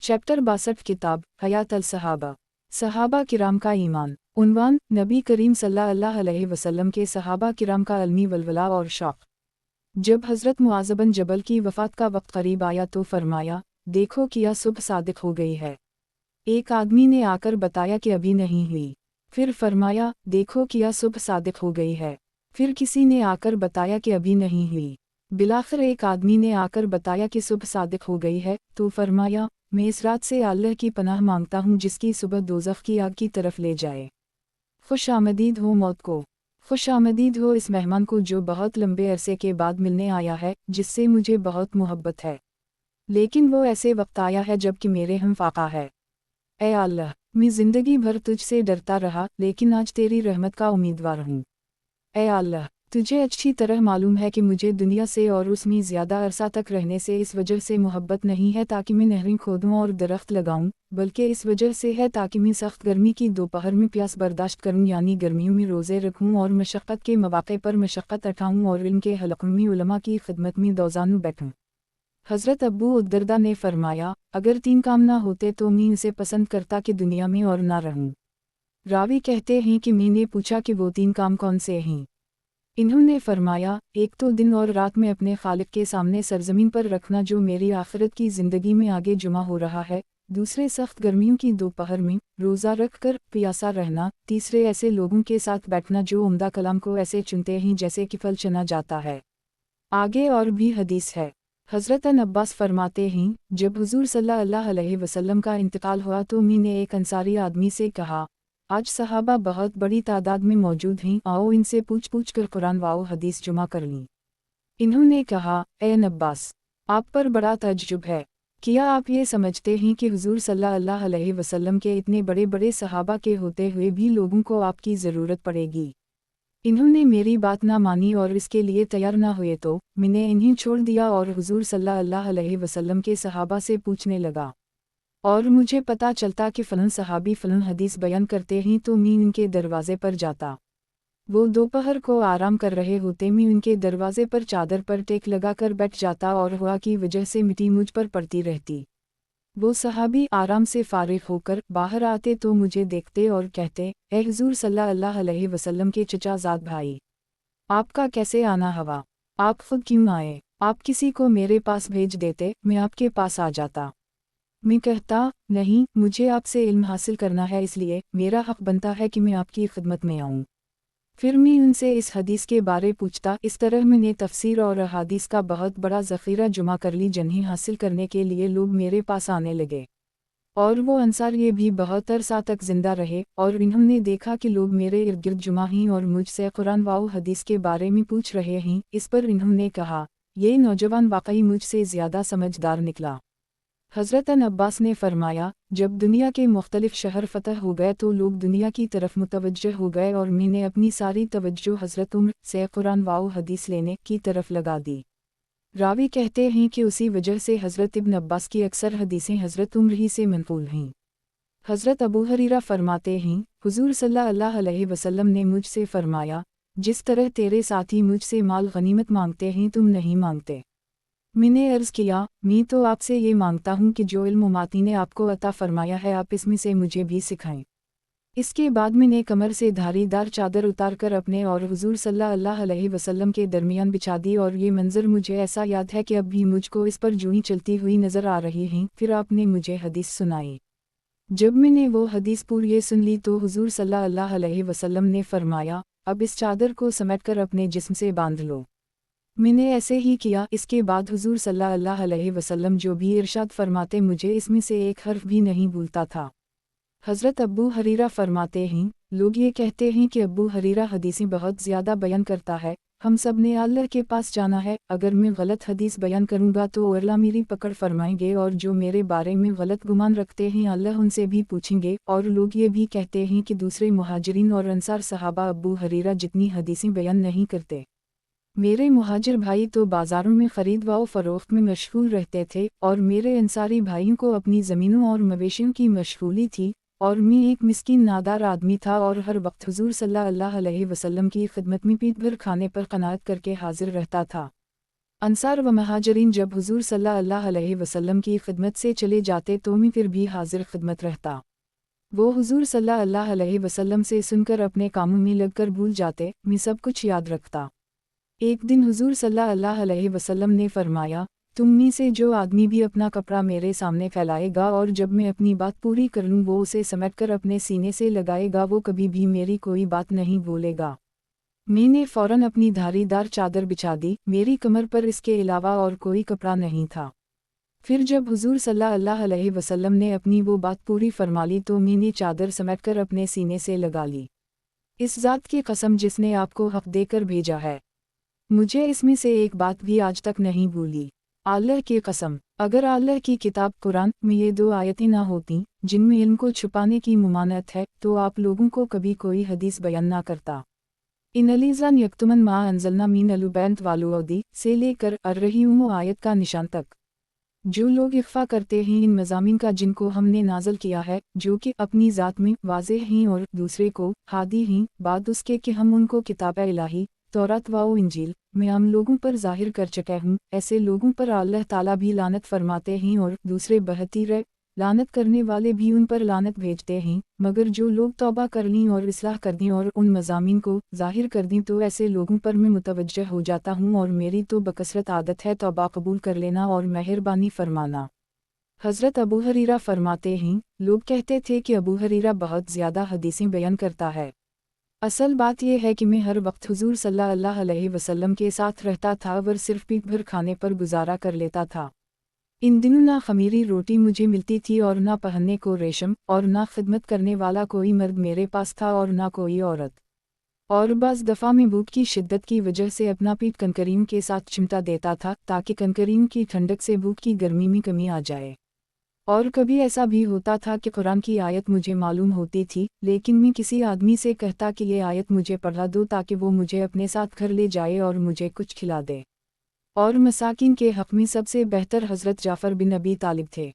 Chapter 62 किताब हयात अल सहाबा सहाबा किराम का ईमान। उन्वान नबी करीम सल्लल्लाहु अलैहि वसल्लम के सहाबा किराम का अलमी वलवला और शौक़। जब हज़रत मुआज़ बिन जबल की वफ़ात का वक्त करीब आया तो फरमाया, देखो किया सुबह सादिक हो गई है। एक आदमी ने आकर बताया कि अभी नहीं हुई। फिर फरमाया, देखो किया सुबह सादिक हो गई है। फिर किसी ने आकर बताया कि अभी नहीं हुई। बिलाखिर एक आदमी ने आकर बताया कि सुबह सादिक हो गई है, तो फरमाया, मैं इस रात से अल्लाह की पनाह मांगता हूँ जिसकी सुबह दोज़ख की आग की तरफ ले जाए। खुश आमदीद हो मौत को, खुश आमदीद हो इस मेहमान को जो बहुत लंबे अरसे के बाद मिलने आया है, जिससे मुझे बहुत मोहब्बत है। लेकिन वो ऐसे वक्त आया है जबकि मेरे हम फाका है। ऐ अल्लाह, मैं ज़िंदगी भर तुझसे डरता रहा, लेकिन आज तेरी रहमत का उम्मीदवार हूँ। ऐ अल्लाह, तुझे अच्छी तरह मालूम है कि मुझे दुनिया से और उसमें ज़्यादा अरसा तक रहने से इस वजह से मोहब्बत नहीं है ताकि मैं नहरें खोदूँ और दरख्त लगाऊँ, बल्कि इस वजह से है ताकि मैं सख्त गर्मी की दोपहर में प्यास बर्दाश्त करूँ, यानी गर्मियों में रोज़े रखूँ और मशक्क़त के मौक़े पर मशक्क़त उठाऊँ और इनके हलक़ों में उलमा की खिदमत में दौज़ानू बैठूँ। हज़रत अबू उद्दरदा ने फरमाया, अगर 3 काम ना होते तो मैं इसे पसंद करता कि दुनिया में और ना रहूँ। रावी कहते हैं कि मैंने पूछा कि वो 3 काम कौन से हैं। इन्होंने फरमाया, एक तो दिन और रात में अपने खालिक के सामने सरजमीन पर रखना जो मेरी आखिरत की ज़िंदगी में आगे जुमा हो रहा है, दूसरे सख्त गर्मियों की दोपहर में रोज़ा रख कर प्यासा रहना, तीसरे ऐसे लोगों के साथ बैठना जो उम्दा कलाम को ऐसे चुनते हैं जैसे कि फल चुना जाता है। आगे और भी हदीस है। हज़रत अब्बास फरमाते हैं, जब हुज़ूर सल्लल्लाहु अलैहि वसल्लम का इंतकाल हुआ तो मैंने एक अंसारी आदमी से कहा, आज सहाबा बहुत बड़ी तादाद में मौजूद हैं, आओ इनसे पूछ कर कुरान व हदीस जुमा कर लीं। इन्होंने कहा, ए अब्बास, आप पर बड़ा तज्जुब है। क्या आप ये समझते हैं कि हुज़ूर सल्लल्लाहु अलैहि वसल्लम के इतने बड़े बड़े सहाबा के होते हुए भी लोगों को आपकी ज़रूरत पड़ेगी? इन्होंने मेरी बात ना मानी और इसके लिए तैयार ना हुए तो मैंने इन्हें छोड़ दिया और हुज़ूर सल्लल्लाहु अलैहि वसल्लम के सहाबा से पूछने लगा। और मुझे पता चलता कि फ़लन सहाबी फ़लन हदीस बयान करते हैं तो मैं उनके दरवाज़े पर जाता। वो दोपहर को आराम कर रहे होते, मैं उनके दरवाज़े पर चादर पर टेक लगा कर बैठ जाता और हवा की वजह से मिट्टी मुझ पर पड़ती रहती। वो सहाबी आराम से फारिग होकर बाहर आते तो मुझे देखते और कहते, ए हुज़ूर सल्लल्लाहु अलैहि वसल्लम के चचाज़ाद भाई, आपका कैसे आना हवा? आप खुद क्यों आए? आप किसी को मेरे पास भेज देते, मैं आपके पास आ जाता। मैं कहता, नहीं, मुझे आपसे इल्म हासिल करना है, इसलिए मेरा हक़ बनता है कि मैं आपकी खिदमत में आऊँ। फिर मैं उनसे इस हदीस के बारे पूछता। इस तरह मैंने तफसीर और अहादीस का बहुत बड़ा ज़ख़ीरा जुमा कर ली, जिन्हें हासिल करने के लिए लोग मेरे पास आने लगे। और वो अंसार ये भी बहुत अरसा तक ज़िंदा रहे और इन्होंने देखा कि लोग मेरे इर्द गिर्द जुमा हैं और मुझसे कुरान व हदीस के बारे में पूछ रहे हैं। इस पर इन्होंने कहा, ये नौजवान वाकई मुझसे ज़्यादा समझदार निकला। हज़रत अब्बास ने फरमाया, जब दुनिया के मुख्तलिफ शहर फ़तह हो गए तो लोग दुनिया की तरफ मुतवज्जह हो गए और मैंने अपनी सारी तवज्जो हज़रत उम्र से कुरान व हदीस लेने की तरफ लगा दी। रावी कहते हैं कि उसी वजह से हज़रत इब्न अब्बास की अक्सर हदीसें हज़रत उम्र ही से मनक़ूल हैं। हज़रत अबू हुरैरा फरमाते हैं, हुज़ूर सल्लल्लाहु अलैहि वसल्लम ने मुझसे फरमाया, जिस तरह तेरे साथी मुझसे माल गनीमत मांगते हैं तुम नहीं मांगते। मैंने अर्ज़ किया, मैं तो आपसे ये मांगता हूँ कि जो इल्म माती ने आपको अता फरमाया है आप इसमें से मुझे भी सिखाएं। इसके बाद मैंने कमर से धारीदार चादर उतार कर अपने और हुज़ूर सल्लल्लाहु अलैहि वसल्लम के दरमियान बिछा दी और ये मंज़र मुझे ऐसा याद है कि अब भी मुझको इस पर जूं ही चलती हुई नज़र आ रही हैं। फिर आपने मुझे हदीस सुनाई। जब मैंने वो हदीस पूरी सुन ली तो हुज़ूर सल्लल्लाहु अलैहि वसल्लम ने फरमाया, अब इस चादर को समेट कर अपने जिस्म से बांध लो। मैंने ऐसे ही किया। इसके बाद हुज़ूर सल्लल्लाहु अलैहि वसल्लम जो भी इरशाद फरमाते मुझे इसमें से एक हर्फ भी नहीं भूलता था। हज़रत अबू हुरैरा फरमाते हैं, लोग ये कहते हैं कि अबू हुरैरा हदीसें बहुत ज़्यादा बयान करता है, हम सब ने अल्लाह के पास जाना है। अगर मैं गलत हदीस बयान करूँगा तो अल्लाह मेरी पकड़ फरमाएंगे और जो मेरे बारे में गलत गुमान रखते हैं अल्लाह उनसे भी पूछेंगे। और लोग ये भी कहते हैं कि दूसरे मुहाजिरीन और अंसार सहाबा अबू हुरैरा जितनी हदीसें बयान नहीं करते। मेरे मुहाजिर भाई तो बाज़ारों में ख़रीद व फ़रोख्त में मशगूल रहते थे और मेरे अंसारी भाइयों को अपनी ज़मीनों और मवेशियों की मशगूली थी और मैं एक मिस्कीन नादार आदमी था और हर वक्त हुज़ूर सल्लल्लाहु अलैहि वसल्लम की खिदमत में पीट भर खाने पर क़नाअत करके हाजिर रहता था। अंसार व महाजरीन जब हुजूर सल्लल्लाहु अलैहि वसल्लम की खिदमत से चले जाते तो मैं फिर भी हाजिर खिदमत रहता। वो हुजूर सल्लल्लाहु अलैहि वसल्लम से सुनकर अपने कामों में लगकर भूल जाते, मैं सब कुछ याद रखता। एक दिन हुजूर सल्लल्लाहु अलैहि वसल्लम ने फरमाया, तुम में से जो आदमी भी अपना कपड़ा मेरे सामने फैलाएगा और जब मैं अपनी बात पूरी कर लूँ वो उसे समेटकर अपने सीने से लगाएगा, वो कभी भी मेरी कोई बात नहीं बोलेगा। मैंने फौरन अपनी धारीदार चादर बिछा दी, मेरी कमर पर इसके अलावा और कोई कपड़ा नहीं था। फिर जब हुजूर सल्लल्लाहु अलैहि वसल्लम ने अपनी वो बात पूरी फरमा ली तो मैंने चादर समेटकर अपने सीने से लगा ली। इस ज़ात की कसम जिसने आपको हक देकर भेजा है, मुझे इसमें से एक बात भी आज तक नहीं भूली। अल्लाह की कसम, अगर अल्लाह की किताब कुरान में ये 2 आयतें ना होती जिनमें इल्म को छुपाने की मुमानत है तो आप लोगों को कभी कोई हदीस बयान ना करता। इन अलीज़ान यक्तुमन मा अंज़लना मीन अलुबैंत वालुअदी से लेकर अर्रहीम आयत का निशान तक। जो लोग इख्फा करते हैं इन मज़ामीन का जिनको हमने नाज़ल किया है, जो कि अपनी ज़ात में वाज़ेह हैं और दूसरे को हादी हैं, बाद उसके कि हम उनको किताब इलाही तौरात व इंजील में हम लोगों पर ज़ाहिर कर चुके हूँ, ऐसे लोगों पर अल्लाह ताला भी लानत फरमाते हैं और दूसरे बहतीर लानत करने वाले भी उन पर लानत भेजते हैं। मगर जो लोग तौबा कर लें और इस्लाह कर दें और उन मज़ामीन को ज़ाहिर कर दें तो ऐसे लोगों पर मैं मुतवज्जह हो जाता हूँ और मेरी तो बकसरत आदत है तौबा कबूल कर लेना और मेहरबानी फरमाना। हज़रत अबू हरीरा फरमाते हैं, लोग कहते थे कि अबू हरीरा बहुत ज़्यादा हदीसें बयान करता है। असल बात यह है कि मैं हर वक्त हुजूर सल्लल्लाहु अलैहि वसल्लम के साथ रहता था और सिर्फ पेट भर खाने पर गुजारा कर लेता था। इन दिनों ना खमीरी रोटी मुझे मिलती थी और ना पहनने को रेशम और ना खिदमत करने वाला कोई मर्द मेरे पास था और ना कोई औरत। और बस दफ़ा में भूख की शिद्दत की वजह से अपना पेट कनकरीम के साथ चिमटा देता था ताकि कनकरीम की ठंडक से भूख की गर्मी में कमी आ जाए। और कभी ऐसा भी होता था कि कुरान की आयत मुझे मालूम होती थी लेकिन मैं किसी आदमी से कहता कि ये आयत मुझे पढ़ा दो ताकि वो मुझे अपने साथ घर ले जाए और मुझे कुछ खिला दे। और मसाकिन के हक़ में सबसे बेहतर हज़रत जाफ़र बिन अबी तालिब थे।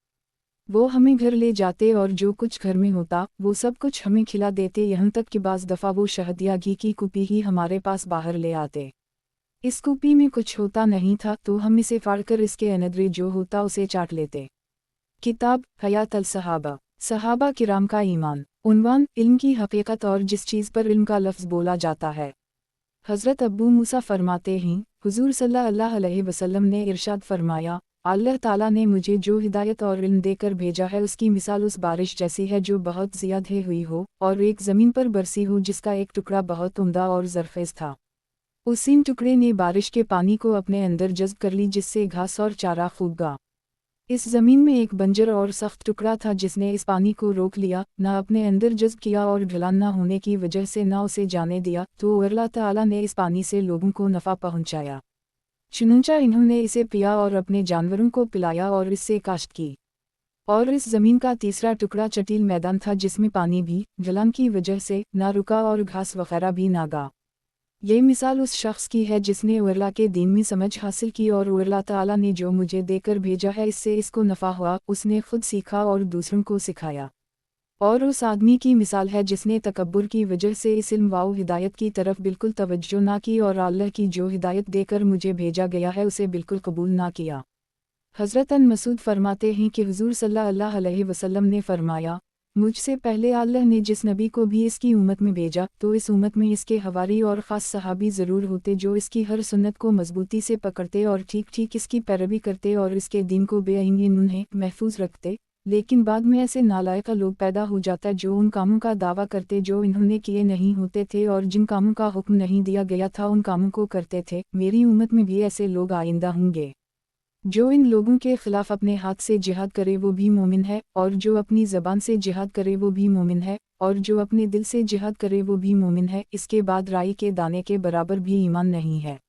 वो हमें घर ले जाते और जो कुछ घर में होता वो सब कुछ हमें खिला देते, यहाँ तक कि बाज़ दफ़ा वो शहद या घी की कुपी ही हमारे पास बाहर ले आते। इस कुपी में कुछ होता नहीं था तो हम इसे फाड़कर इसके अनदरे जो होता उसे चाट लेते। किताब हयात अल सहाबा, सहाबा किराम का ईमान। उन्वान, इल्म की हकीकत और जिस चीज़ पर इल्म का लफ्ज़ बोला जाता है। हज़रत अबू मूसा फरमाते हैं, हुजूर सल्लल्लाहु अलैहि वसल्लम ने इरशाद फरमाया, अल्लाह ताला ने मुझे जो हिदायत और इल्म देकर भेजा है उसकी मिसाल उस बारिश जैसी है जो बहुत ज़्यादा हुई हो और एक ज़मीन पर बरसी हो जिसका एक टुकड़ा बहुत उम्दा और ज़रख़ेज़ था। उसी टुकड़े ने बारिश के पानी को अपने अंदर जज़्ब कर ली जिससे घास और चारा खूब उगा। इस ज़मीन में एक बंजर और सख्त टुकड़ा था जिसने इस पानी को रोक लिया, ना अपने अंदर जज़्ब किया और ढलान न होने की वजह से ना उसे जाने दिया, तो अल्लाह ताला ने इस पानी से लोगों को नफ़ा पहुंचाया। चुनंचा इन्होंने इसे पिया और अपने जानवरों को पिलाया और इससे काश्त की। और इस ज़मीन का तीसरा टुकड़ा चटील मैदान था जिसमें पानी भी ढलान की वजह से ना रुका और घास वगैरह भी ना गा। ये मिसाल उस शख्स की है जिसने अल्लाह के दीन में समझ हासिल की और अल्लाह ताला ने जो मुझे देकर भेजा है इससे इसको नफ़ा हुआ, उसने खुद सीखा और दूसरों को सिखाया। और उस आदमी की मिसाल है जिसने तकब्बुर की वजह से इस इल्म व हिदायत की तरफ बिल्कुल तवज्जो ना की और अल्लाह की जो हिदायत देकर मुझे भेजा गया है उसे बिल्कुल कबूल ना किया। हज़रत अन मसूद फरमाते हैं कि हुजूर सल्लल्लाहु अलैहि वसल्लम ने फरमाया, मुझसे पहले अल्लाह ने जिस नबी को भी इसकी उम्मत में भेजा तो इस उम्मत में इसके हवारी और ख़ास सहाबी ज़रूर होते जो इसकी हर सुन्नत को मजबूती से पकड़ते और ठीक ठीक इसकी पैरवी करते और इसके दीन को बेअईन उन्हें महफूज रखते। लेकिन बाद में ऐसे नालायक लोग पैदा हो जाता जो उन कामों का दावा करते जो इन्होंने किए नहीं होते थे और जिन कामों का हुक्म नहीं दिया गया था उन कामों को करते थे। मेरी उम्मत में भी ऐसे लोग आइंदा होंगे। जो इन लोगों के खिलाफ अपने हाथ से जिहाद करे वो भी मोमिन है और जो अपनी ज़बान से जिहाद करे वो भी मोमिन है और जो अपने दिल से जिहाद करे वो भी मोमिन है, इसके बाद राई के दाने के बराबर भी ईमान नहीं है।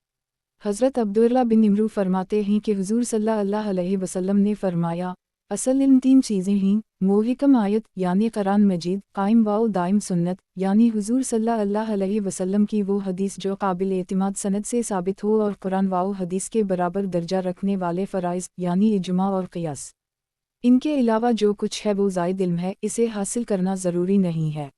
हज़रत अब्दुल्लाह बिन इमरू फरमाते हैं कि हुजूर सल्लल्लाहु अलैहि वसल्लम ने फरमाया, असल इन 3 चीज़ें हैं, मोहिकम आयत यानी कुरान मजीद, कायम व दाइम सुन्नत यानी हुजूर सल्लल्लाहु अलैहि वसल्लम की वो हदीस जो काबिल एतिमाद सनद से साबित हो और कुरान व हदीस के बराबर दर्जा रखने वाले फ़राइज़ यानी इजमा और क़ियास। इनके अलावा जो कुछ है वो ज़ायद इल्म है, इसे हासिल करना ज़रूरी नहीं है।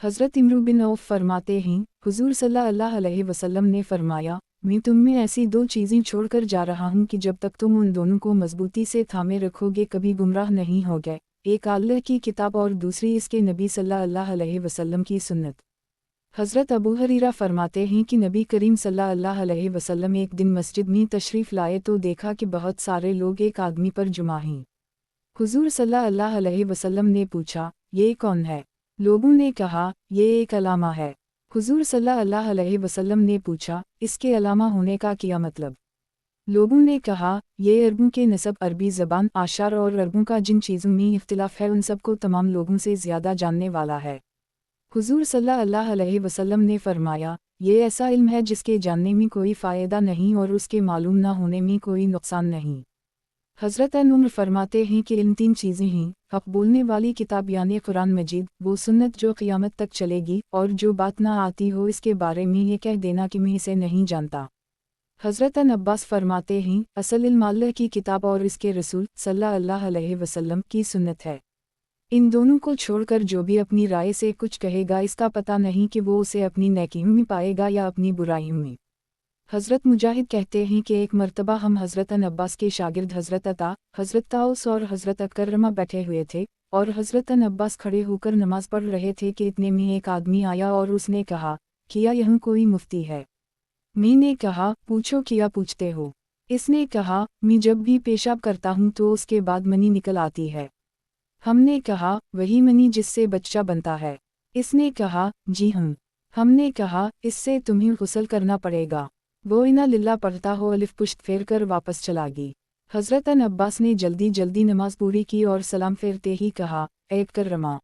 हज़रत इमरू बिन औफ फरमाते हैं, हुजूर सल्लल्लाहु अलैहि वसल्लम ने फरमाया, मैं तुम में ऐसी दो चीज़ें छोड़कर जा रहा हूँ कि जब तक तुम उन दोनों को मजबूती से थामे रखोगे कभी गुमराह नहीं होगे, एक अल्लाह की किताब और दूसरी इसके नबी सल्लल्लाहु अलैहि वसल्लम की सुन्नत। हज़रत अबू हुरैरा फरमाते हैं कि नबी करीम सल्लल्लाहु अलैहि वसल्लम एक दिन मस्जिद में तशरीफ़ लाए तो देखा कि बहुत सारे लोग एक आदमी पर जुमा हैं। हुज़ूर सल्लल्लाहु अलैहि वसल्लम ने पूछा, ये कौन है? लोगों ने कहा, ये एक अलामा है। हुज़ूर सल्लल्लाहु अलैहि वसल्लम ने पूछा, इसके अलामा होने का क्या मतलब? लोगों ने कहा, ये अरबों के नसब, अरबी ज़बान, आशार और अरबों का जिन चीज़ों में इख्तिलाफ़ है उन सबको तमाम लोगों से ज़्यादा जानने वाला है। हुज़ूर सल्लल्लाहु अलैहि वसल्लम ने फरमाया, ये ऐसा इल्म है जिसके जानने में कोई फ़ायदा नहीं और उसके मालूम न होने में कोई नुकसान नहीं। हज़रत उमर फरमाते हैं कि इन तीन चीज़ें हैं, हक़ बोलने वाली किताब यानी कुरान मजीद, वो सुन्नत जो क़यामत तक चलेगी, और जो बात ना आती हो इसके बारे में ये कह देना कि मैं इसे नहीं जानता। हज़रत अब्बास फरमाते हैं, असल इल्म अल्लाह की किताब और इसके रसूल सल्लल्लाहु अलैहि वसल्लम की सुन्नत है। इन दोनों को छोड़कर जो भी अपनी राय से कुछ कहेगा इसका पता नहीं कि वो उसे अपनी नेकियों में पाएगा या अपनी बुराइयों में। हज़रत मुजाहिद कहते हैं कि एक मर्तबा हम हज़रत अब्बास के शागिर्द हज़रत अता, हज़रत ताउस और हज़रत अकरमा बैठे हुए थे, और हज़रत अब्बास खड़े होकर नमाज पढ़ रहे थे कि इतने में एक आदमी आया और उसने कहा, क्या यहाँ कोई मुफ्ती है? मैंने कहा, पूछो क्या पूछते हो? इसने कहा, मैं जब भी पेशाब करता हूँ तो उसके बाद मनी निकल आती है। हमने कहा, वही मनी जिससे बच्चा बनता है? इसने कहा, जी हाँ। हमने कहा, इससे तुम्हें गुस्ल करना पड़ेगा। वो इना लिल्ला पढ़ता हो अलिफ पुश्त फेर कर वापस चला गई। हज़रत अब्बास ने जल्दी जल्दी नमाज पूरी की और सलाम फेरते ही कहा, ऐ अकरमा,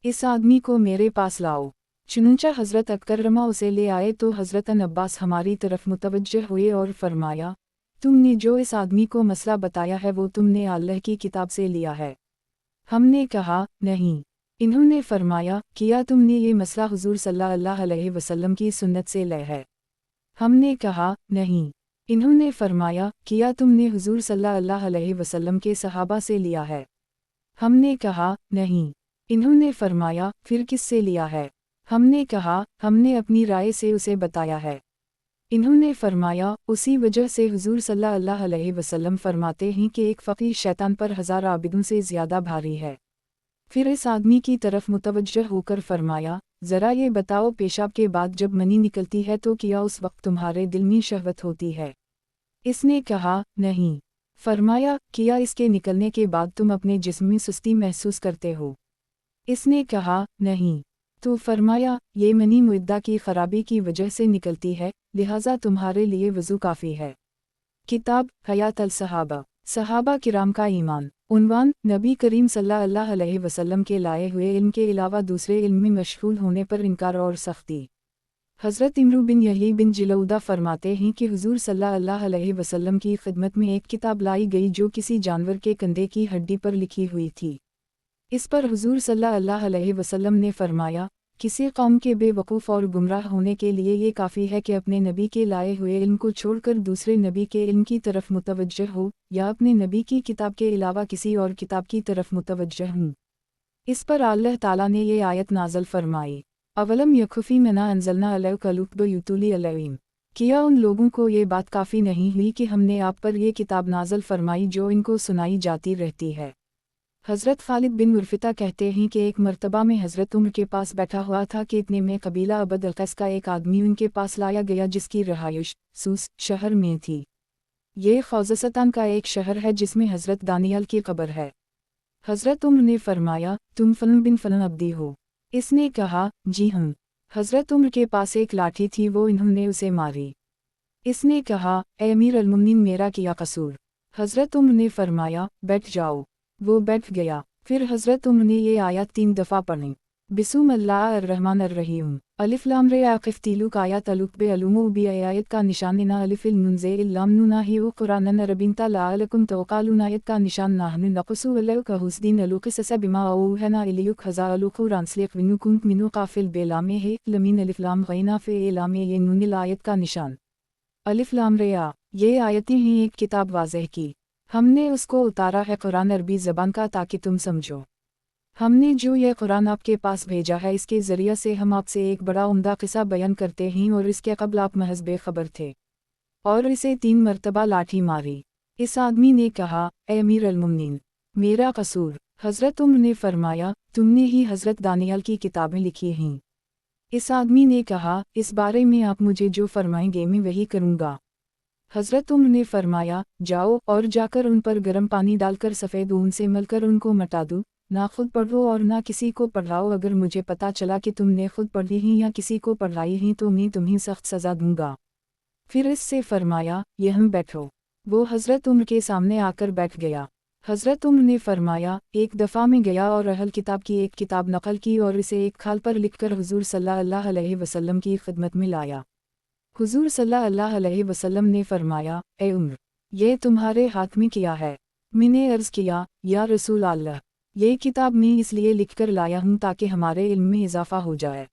इस आदमी को मेरे पास लाओ। चुनंचा हज़रत अकरमा उसे ले आए तो हज़रत अब्बास हमारी तरफ मुतवज्जह हुए और फरमाया, तुमने जो इस आदमी को मसला बताया है वो तुमने अल्लाह की किताब से लिया है? हमने कहा, नहीं। इन्होंने फरमाया, क्या तुमने ये मसला हुज़ूर सल्लल्लाहु अलैहि वसल्लम की सुन्नत से लिया है? हमने कहा, नहीं। इन्होंने फरमाया, क्या तुमने हुज़ूर सल्लल्लाहु अलैहि वसल्लम के सहाबा से लिया है? हमने कहा, नहीं। इन्होंने फरमाया, फिर किससे लिया है? हमने कहा, हमने अपनी राय से उसे बताया है। इन्होंने फरमाया, उसी वजह से हुज़ूर सल्लल्लाहु अलैहि वसल्लम फरमाते हैं कि एक फ़कीह शैतान पर 1000 आबिदों से ज़्यादा भारी है। फिर इस आदमी की तरफ मुतवज्जह होकर फरमाया, ज़रा ये बताओ, पेशाब के बाद जब मनी निकलती है तो क्या उस वक्त तुम्हारे दिल में शहवत होती है? इसने कहा, नहीं। फरमाया, क्या इसके निकलने के बाद तुम अपने जिस्म में सुस्ती महसूस करते हो? इसने कहा, नहीं। तो फरमाया, ये मनी मुद्दा की खराबी की वजह से निकलती है, लिहाजा तुम्हारे लिए वज़ू काफ़ी है। किताब हयात अल सहाबा, सहाबा किराम का ईमान। उन्वान, नबी करीम सल्लल्लाहु अलैहि वसल्लम के लाए हुए इल्म के अलावा दूसरे इल्म में मशगूल होने पर इनकार और सख्ती। हज़रत इमरू बिन यही बिन जिलौदा फरमाते हैं कि हुज़ूर सल्लल्लाहु अलैहि वसल्लम की खिदमत में एक किताब लाई गई जो किसी जानवर के कंधे की हड्डी पर लिखी हुई थी। इस पर हुज़ूर सल्लल्लाहु अलैहि वसल्लम ने फरमाया, किसी कौम के बेवकूफ़ और गुमराह होने के लिए ये काफ़ी है कि अपने नबी के लाए हुए इल्म को छोड़कर दूसरे नबी के इल्म की तरफ मुतवज्जह हो, या अपने नबी की किताब के अलावा किसी और किताब की तरफ मुतवज्जह हूँ। इस पर अल्लाह ताला ने ये आयत नाज़िल फरमाई, अवलम यकुफ़ी मना अंज़लना अलैका लुतबयुतुली अलैहिम, क्या उन लोगों को ये बात काफ़ी नहीं हुई कि हमने आप पर ये किताब नाज़िल फरमाई जो इनको सुनाई जाती रहती है। हज़रत खालिद बिन मुरफ़िता कहते हैं कि एक मर्तबा में हज़रत उमर के पास बैठा हुआ था कि इतने में कबीला अबद अलक़ैस का एक आदमी उनके पास लाया गया जिसकी रहाइश सूस शहर में थी। ये ख़ौज़स्तान का एक शहर है जिसमें हज़रत दानियल की कब्र है। हज़रत उमर ने फरमाया, तुम फ़लन बिन फ़लन अब्दी हो? इसने कहा, जी हाँ। हज़रत उमर के पास एक लाठी थी, वो इन्होंने उसे मारी। इसने कहा, ए अमीर अल-मुमिनीन, मेरा क्या कसूर? हज़रत उमर ने फरमाया, बैठ जाओ। वो बैठ गया। फिर हज़रत उमर ने ये आयत 3 दफ़ा पढ़ी, बिस्मिल्लाहिर्रहमानिर्रहीम, अलिफ लाम रे आक़िफ़ तीलुक आयत अलुक बे अलुमु बी आयत का निशान ना अलिफ़िल नुनज़े इल्लाम नुना ही व क़ुरानन अरबिनता लाअलकुम तवक़ालून आयत का निशान नाहनु नक़सु अलैका हुस्दीन अलुक़िसस बिमा औहना इलयुक हज़ा अलुक़ु रानस्लिक विनुकुंत मिनु क़ाफ़िल बेलामे है लमीन अलिफ लाम ग़ैना फ़े एलामे ये नुनिल आयत का निशान अलिफ लाम रे आ। ये आयतें हैं एक किताब वाज़ेह की, हमने उसको उतारा है कुरान अरबी ज़बान का ताकि तुम समझो। हमने जो यह कुरान आपके पास भेजा है इसके ज़रिए से हम आपसे एक बड़ा उम्दा किस्सा बयान करते हैं और इसके क़ब्ल आप महज़ बेखबर थे। और इसे 3 मरतबा लाठी मारी। इस आदमी ने कहा, ए अमीर अल-मुमिनीन, मेरा कसूर। हज़रत उमर ने फरमाया, तुमने ही हज़रत दानियाल की किताबें लिखी हैं। इस आदमी ने कहा, इस बारे में आप मुझे जो फरमाएंगे मैं वही करूँगा। हज़रत उमर ने फरमाया, जाओ और जाकर उन पर गर्म पानी डालकर सफ़ेद ऊन से मलकर उनको मटा दो, ना खुद पढ़ो और ना किसी को पढ़ाओ। अगर मुझे पता चला कि तुमने खुद पढ़ी ही या किसी को पढ़ाई ही तो मैं तुम्हें सख्त सज़ा दूंगा। फिर इससे फरमाया, यहाँ बैठो। वो हज़रत उमर के सामने आकर बैठ गया। हज़रत उमर ने फरमाया, एक दफ़ा में गया और अहल किताब की एक किताब नकल की और इसे एक खाल पर लिखकर हुज़ूर सल्लल्लाहु अलैहि वसल्लम की खिदमत में लाया। हुज़ूर सल्लल्लाहु अलैहि वसल्लम ने फरमाया, ए उमर, ये तुम्हारे हाथ में क्या है? मैंने अर्ज़ किया, या रसूल अल्लाह, ये किताब मैं इसलिए लिखकर लाया हूँ ताकि हमारे इल्म में इजाफ़ा हो जाए।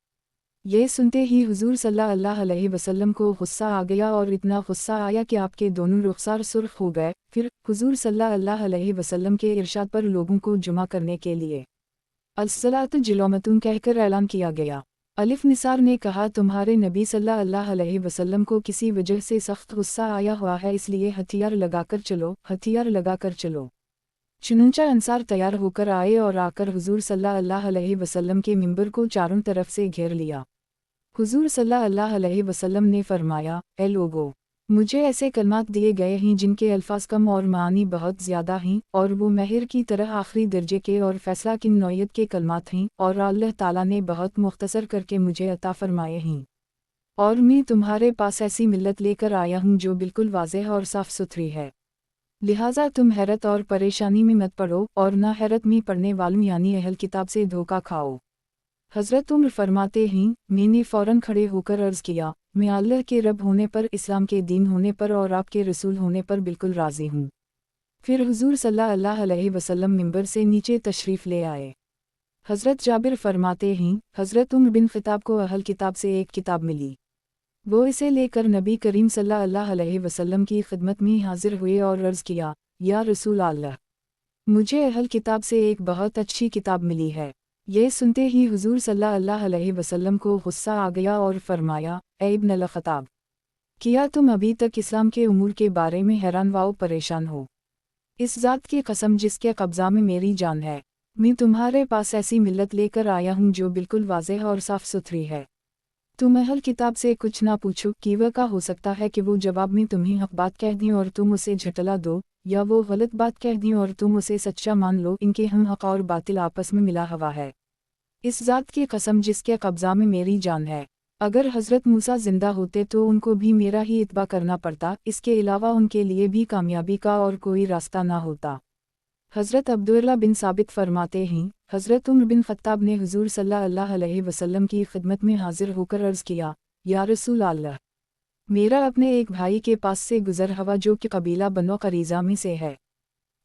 ये सुनते ही हुज़ूर सल्लल्लाहु अलैहि वसल्लम को गुस्सा आ गया और इतना गुस्सा आया कि आपके दोनों रुखसार सुर्ख हो गए। फिर हुज़ूर सल्लल्लाहु अलैहि वसल्लम के इरशाद पर लोगों को जुमा करने के लिए अस्सलातु जुलूमतुन कहकर ऐलान किया गया। अलिफ निसार ने कहा, तुम्हारे नबी सल्लल्लाहु अलैहि वसल्लम को किसी वजह से सख्त गुस्सा आया हुआ है, इसलिए हथियार लगाकर चलो, हथियार लगाकर चलो। चुनूंचा अंसार तैयार होकर आए और आकर हुज़ूर सल्लल्लाहु अलैहि वसल्लम के मिंबर को चारों तरफ से घेर लिया। हुज़ूर सल्लल्लाहु अलैहि वसल्लम ने फरमाया, ए लोगो, मुझे ऐसे कलमात दिए गए हैं जिनके अल्फाज कम और मानी बहुत ज़्यादा हैं, और वो महर की तरह आखिरी दर्जे के और फैसला किन नौयत के कलमात हैं, और अल्लाह ताला ने बहुत मुख्तसर करके मुझे अता फरमाए हैं। और मैं तुम्हारे पास ऐसी मिल्लत लेकर आया हूँ जो बिल्कुल वाज़ेह और साफ़ सुथरी है। लिहाजा तुम हैरत और परेशानी में मत पड़ो और ना हैरत में पड़ने वालों यानी अहल किताब से धोखा खाओ। हज़रत उमर फरमाते हैं, मैंने फ़ौरन खड़े होकर अर्ज़ किया, मैं अल्लाह के रब होने पर, इस्लाम के दीन होने पर और आपके रसूल होने पर बिल्कुल राज़ी हूँ। फिर हुज़ूर सल्लल्लाहु अलैहि वसल्लम मिंबर से नीचे तशरीफ़ ले आए। हज़रत जाबिर फरमाते हैं, हज़रत उमर बिन ख़िताब को अहल किताब से एक किताब मिली। वो इसे लेकर नबी करीम सल्लल्लाहु अलैहि वसल्लम की खिदमत में हाजिर हुए और अर्ज़ किया, या रसूल अल्लाह, मुझे अहल किताब से एक बहुत अच्छी किताब मिली है। ये सुनते ही हुज़ूर सल्लल्लाहु अलैहि वसल्लम को गुस्सा आ गया और फरमाया, ए इब्न अल-ख़त्ताब, क्या तुम अभी तक इस्लाम के उमूर के बारे में हैरान व परेशान हो? इस ज़ात की कसम जिसके कब्ज़ा में मेरी जान है, मैं तुम्हारे पास ऐसी मिल्लत लेकर आया हूँ जो बिल्कुल वाज़ेह और साफ़ सुथरी है। तुम अहल किताब से कुछ ना पूछो कि वह का हो सकता है कि वो जवाब में तुम्हें हक़ बात कह दें और तुम उसे झटला दो, या वो गलत बात कह दें और तुम उसे सच्चा मान लो। इनके हम हक़ और बातिल आपस में मिला हुआ है। इस ज़ात की कसम जिसके कब्ज़ा में मेरी जान है, अगर हज़रत मूसा ज़िंदा होते तो उनको भी मेरा ही इत्बा करना पड़ता, इसके अलावा उनके लिए भी कामयाबी का और कोई रास्ता ना होता। हज़रत अब्दुल्लाह बिन साबित फरमाते हैं, हज़रत उमर बिन ख़त्ताब ने हुज़ूर सल्लल्लाहु अलैहि वसल्लम की खिदमत में हाजिर होकर अर्ज़ किया, या रसूल अल्लाह, मेरा अपने एक भाई के पास से गुज़र हुआ जो कि कबीला बनो क़रीज़ा में से है।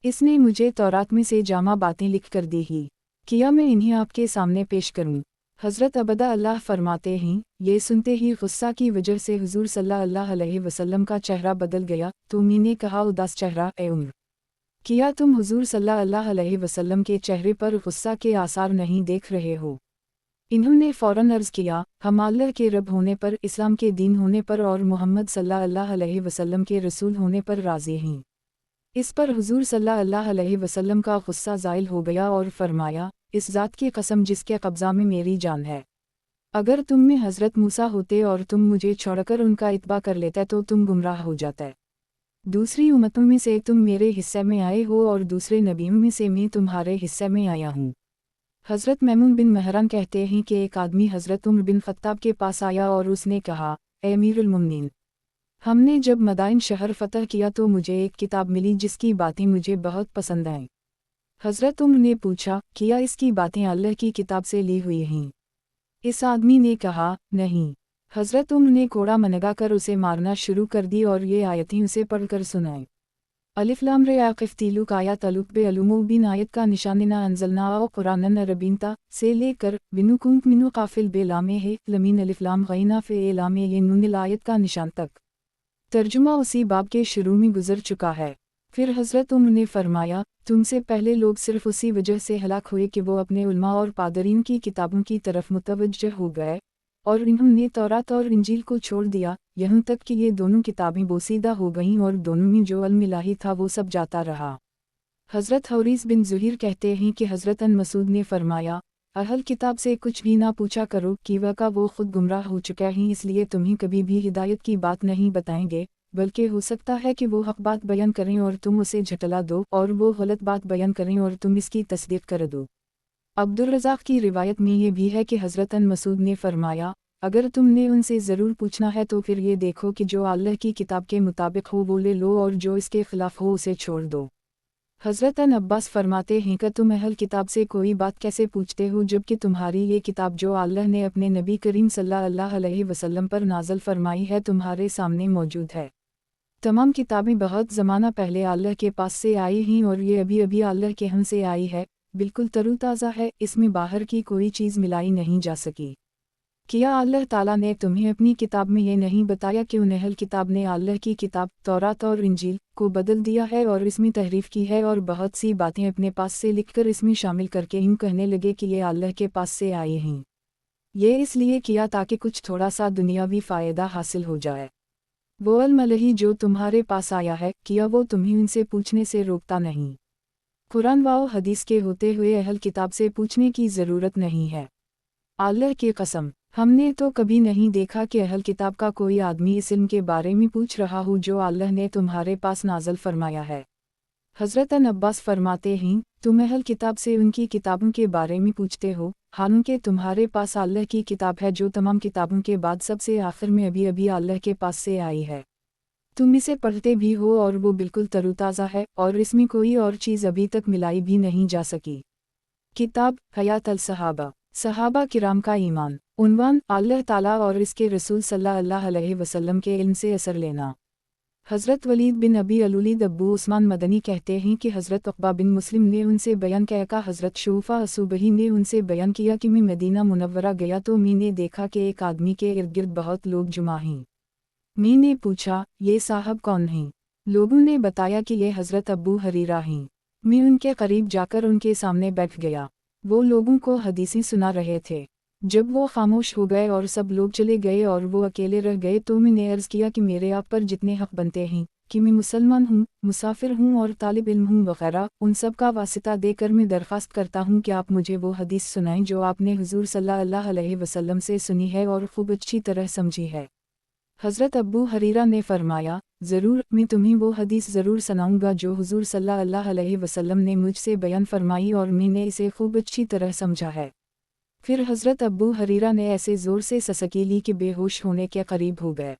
इसने मुझे तौरात में से जामा बातें लिख कर दी ही, किया मैं इन्हें आपके सामने पेश करूं। हज़रत अबदा अल्लाह फरमाते हैं, ये सुनते ही गुस्सा की वजह से हुज़ूर सल्लल्लाहु अलैहि वसल्लम का चेहरा बदल गया, तो मैंने कहा, उदास चेहरा ए उमर, क्या तुम हुज़ूर सल्लल्लाहु अलैहि वसल्लम के चेहरे पर गुस्सा के आसार नहीं देख रहे हो? इन्होंने फ़ौरन अर्ज़ किया, हम अल्लाह के रब होने पर, इस्लाम के दीन होने पर और मोहम्मद सल्लल्लाहु अलैहि वसल्लम के रसूल होने पर राज़ी हैं। इस पर हुज़ूर सल्लल्लाहु अलैहि वसल्लम का गुस्सा ज़ाइल हो गया और फरमाया, इस ज़ात की कसम जिसके कब्ज़ा में मेरी जान है, अगर तुम में हज़रत मूसा होते और तुम मुझे छोड़कर उनका इत्बा कर लेते तो तुम गुमराह हो जाते। दूसरी उम्मतों में से तुम मेरे हिस्से में आए हो और दूसरे नबियों में से मैं तुम्हारे हिस्से में आया हूँ। हज़रत मैमून बिन महरान कहते हैं कि एक आदमी हज़रत उमर बिन ख़त्ताब के पास आया और उसने कहा, ए अमीरुल मोमिनीन, हमने जब मदाइन शहर फ़तह किया तो मुझे एक किताब मिली जिसकी बातें मुझे बहुत पसंद आईं। हज़रत उमर ने पूछा, क्या इसकी बातें अल्लाह की किताब से ली हुई हैं? इस आदमी ने कहा, नहीं। हज़रत उमर ने कोड़ा मनगा कर उसे मारना शुरू कर दी और ये आयतें उसे पढ़कर सुनाई। अलिफ लाम रे आक़िफ़ तीलुक आयात अलुक बे अलुमो बिन आयत का निशान ना अंज़लना और कुरानन अरबीनता से लेकर बिनुकुंत मिनु काफ़िल बे लामे है लमीन अलिफ लाम गैना फ़े लामे ये नूनिल आयत का निशान तक तर्जुमा उसी बाब के शुरू में गुजर चुका है। फिर हज़रत उमर ने फरमाया, तुमसे पहले लोग सिर्फ उसी वजह से हलाक हुए कि वो अपने उलमा और पादरीन की किताबों की तरफ मुतवज्जह हो गए, और इन्होंने तौरात और इंजील को छोड़ दिया, यहाँ तक कि ये दोनों किताबें बोसीदा हो गईं और दोनों में जो इल्म इलाही था वो सब जाता रहा। हज़रत हौरीस बिन ज़ुहैर कहते हैं कि हज़रत अन मसूद ने फरमाया, अहल किताब से कुछ भी ना पूछा करो कि वो खुद गुमराह हो चुका है, इसलिए तुम्हें कभी भी हिदायत की बात नहीं बताएंगे, बल्कि हो सकता है कि वो हक बात बयान करें और तुम उसे झटला दो, और वो गलत बात बयान करें और तुम इसकी तस्दीक कर दो। अब्दुल रज़ाक की रिवायत में ये भी है कि हज़रत अन मसूद ने फरमाया, अगर तुमने उनसे ज़रूर पूछना है तो फिर ये देखो कि जो अल्लाह की किताब के मुताबिक हो वो ले लो और जो इसके खिलाफ हो उसे छोड़ दो। हज़रत अन अब्बास फरमाते हैं कि तुम अहल किताब से कोई बात कैसे पूछते हो जबकि तुम्हारी ये किताब जो अल्लाह ने अपने नबी करीम सल्लल्लाहु अलैहि वसल्लम पर नाज़िल फरमाई है तुम्हारे सामने मौजूद है। तमाम किताबें बहुत ज़माना पहले अल्लाह के पास से आई हैं और ये अभी अभी अल्लाह के हम से आई है, बिल्कुल तरोताज़ा है, इसमें बाहर की कोई चीज़ मिलाई नहीं जा सकी। क्या अल्लाह ताला ने तुम्हें अपनी किताब में ये नहीं बताया कि उन अहल किताब ने अल्लाह की किताब तौरात और इंजील को बदल दिया है और इसमें तहरीफ की है और बहुत सी बातें अपने पास से लिखकर इसमें शामिल करके यूँ कहने लगे कि ये अल्लाह के पास से आए हैं। ये इसलिए किया ताकि कुछ थोड़ा सा दुनियावी फ़ायदा हासिल हो जाए। वो इल्म जो तुम्हारे पास आया है, क्या वो तुम्हें उनसे पूछने से रोकता नहीं? कुरान व हदीस के होते हुए अहल किताब से पूछने की ज़रूरत नहीं है। अल्लाह की कसम, हमने तो कभी नहीं देखा कि अहल किताब का कोई आदमी इस इल्म के बारे में पूछ रहा हो जो अल्लाह ने तुम्हारे पास नाज़िल फरमाया है। हज़रत अन अब्बास फरमाते हैं, तुम अहल किताब से उनकी किताबों के बारे में पूछते हो, हालांकि तुम्हारे पास अल्लाह की किताब है जो तमाम किताबों के बाद सबसे आखिर में अभी अभी अल्लाह के पास से आई है। तुम इसे पढ़ते भी हो और वो बिल्कुल तरोताज़ा है और इसमें कोई और चीज़ अभी तक मिलाई भी नहीं जा सकी। किताब हयात अल सहाबा, सहाबा किराम का ईमान। उन्वान, अल्लाह ताला और इसके रसूल सल्लल्लाहु अलैहि वसल्लम के इल्म से असर लेना। हज़रत वलीद बिन अबी अलूलीद अब्बू उस्मान मदनी कहते हैं कि हज़रत उक़बा बिन मुस्लिम ने उनसे बयान किया का हज़रत शूफ़ा असुबही ने उनसे बयान किया कि मैं मदीना मुनव्वरा गया तो मैंने देखा कि एक आदमी के इर्द गिर्द बहुत लोग जुमा हैं। मैंने पूछा, ये साहब कौन हैं? लोगों ने बताया कि ये हज़रत अबू हरीरा हैं। मैं उनके करीब जाकर उनके सामने बैठ गया। वो लोगों को हदीसें सुना रहे थे। जब वो खामोश हो गए और सब लोग चले गए और वो अकेले रह गए तो मैंने अर्ज़ किया कि मेरे आप पर जितने हक़ बनते हैं, कि मैं मुसलमान हूँ, मुसाफिर हूँ और तालिब इल्म हूँ वग़ैरह, उन सब का वासिता देकर मैं दरख्वास्त करता हूँ कि आप मुझे वो हदीस सुनाएं जो आपने हुज़ूर सल्लल्लाहु अलैहि वसल्लम से सुनी है और खूब अच्छी तरह समझी है। हज़रत अबू हरीरा ने फरमाया, ज़रूर, मैं तुम्हें वो हदीस ज़रूर सुनाऊंगा जो हुज़ूर सल्लल्लाहु अलैहि वसल्लम ने मुझसे बयान फरमाई और मैंने इसे खूब अच्छी तरह समझा है। फिर हज़रत अबू हरीरा ने ऐसे ज़ोर से ससकी ली कि बेहोश होने के करीब हो गए।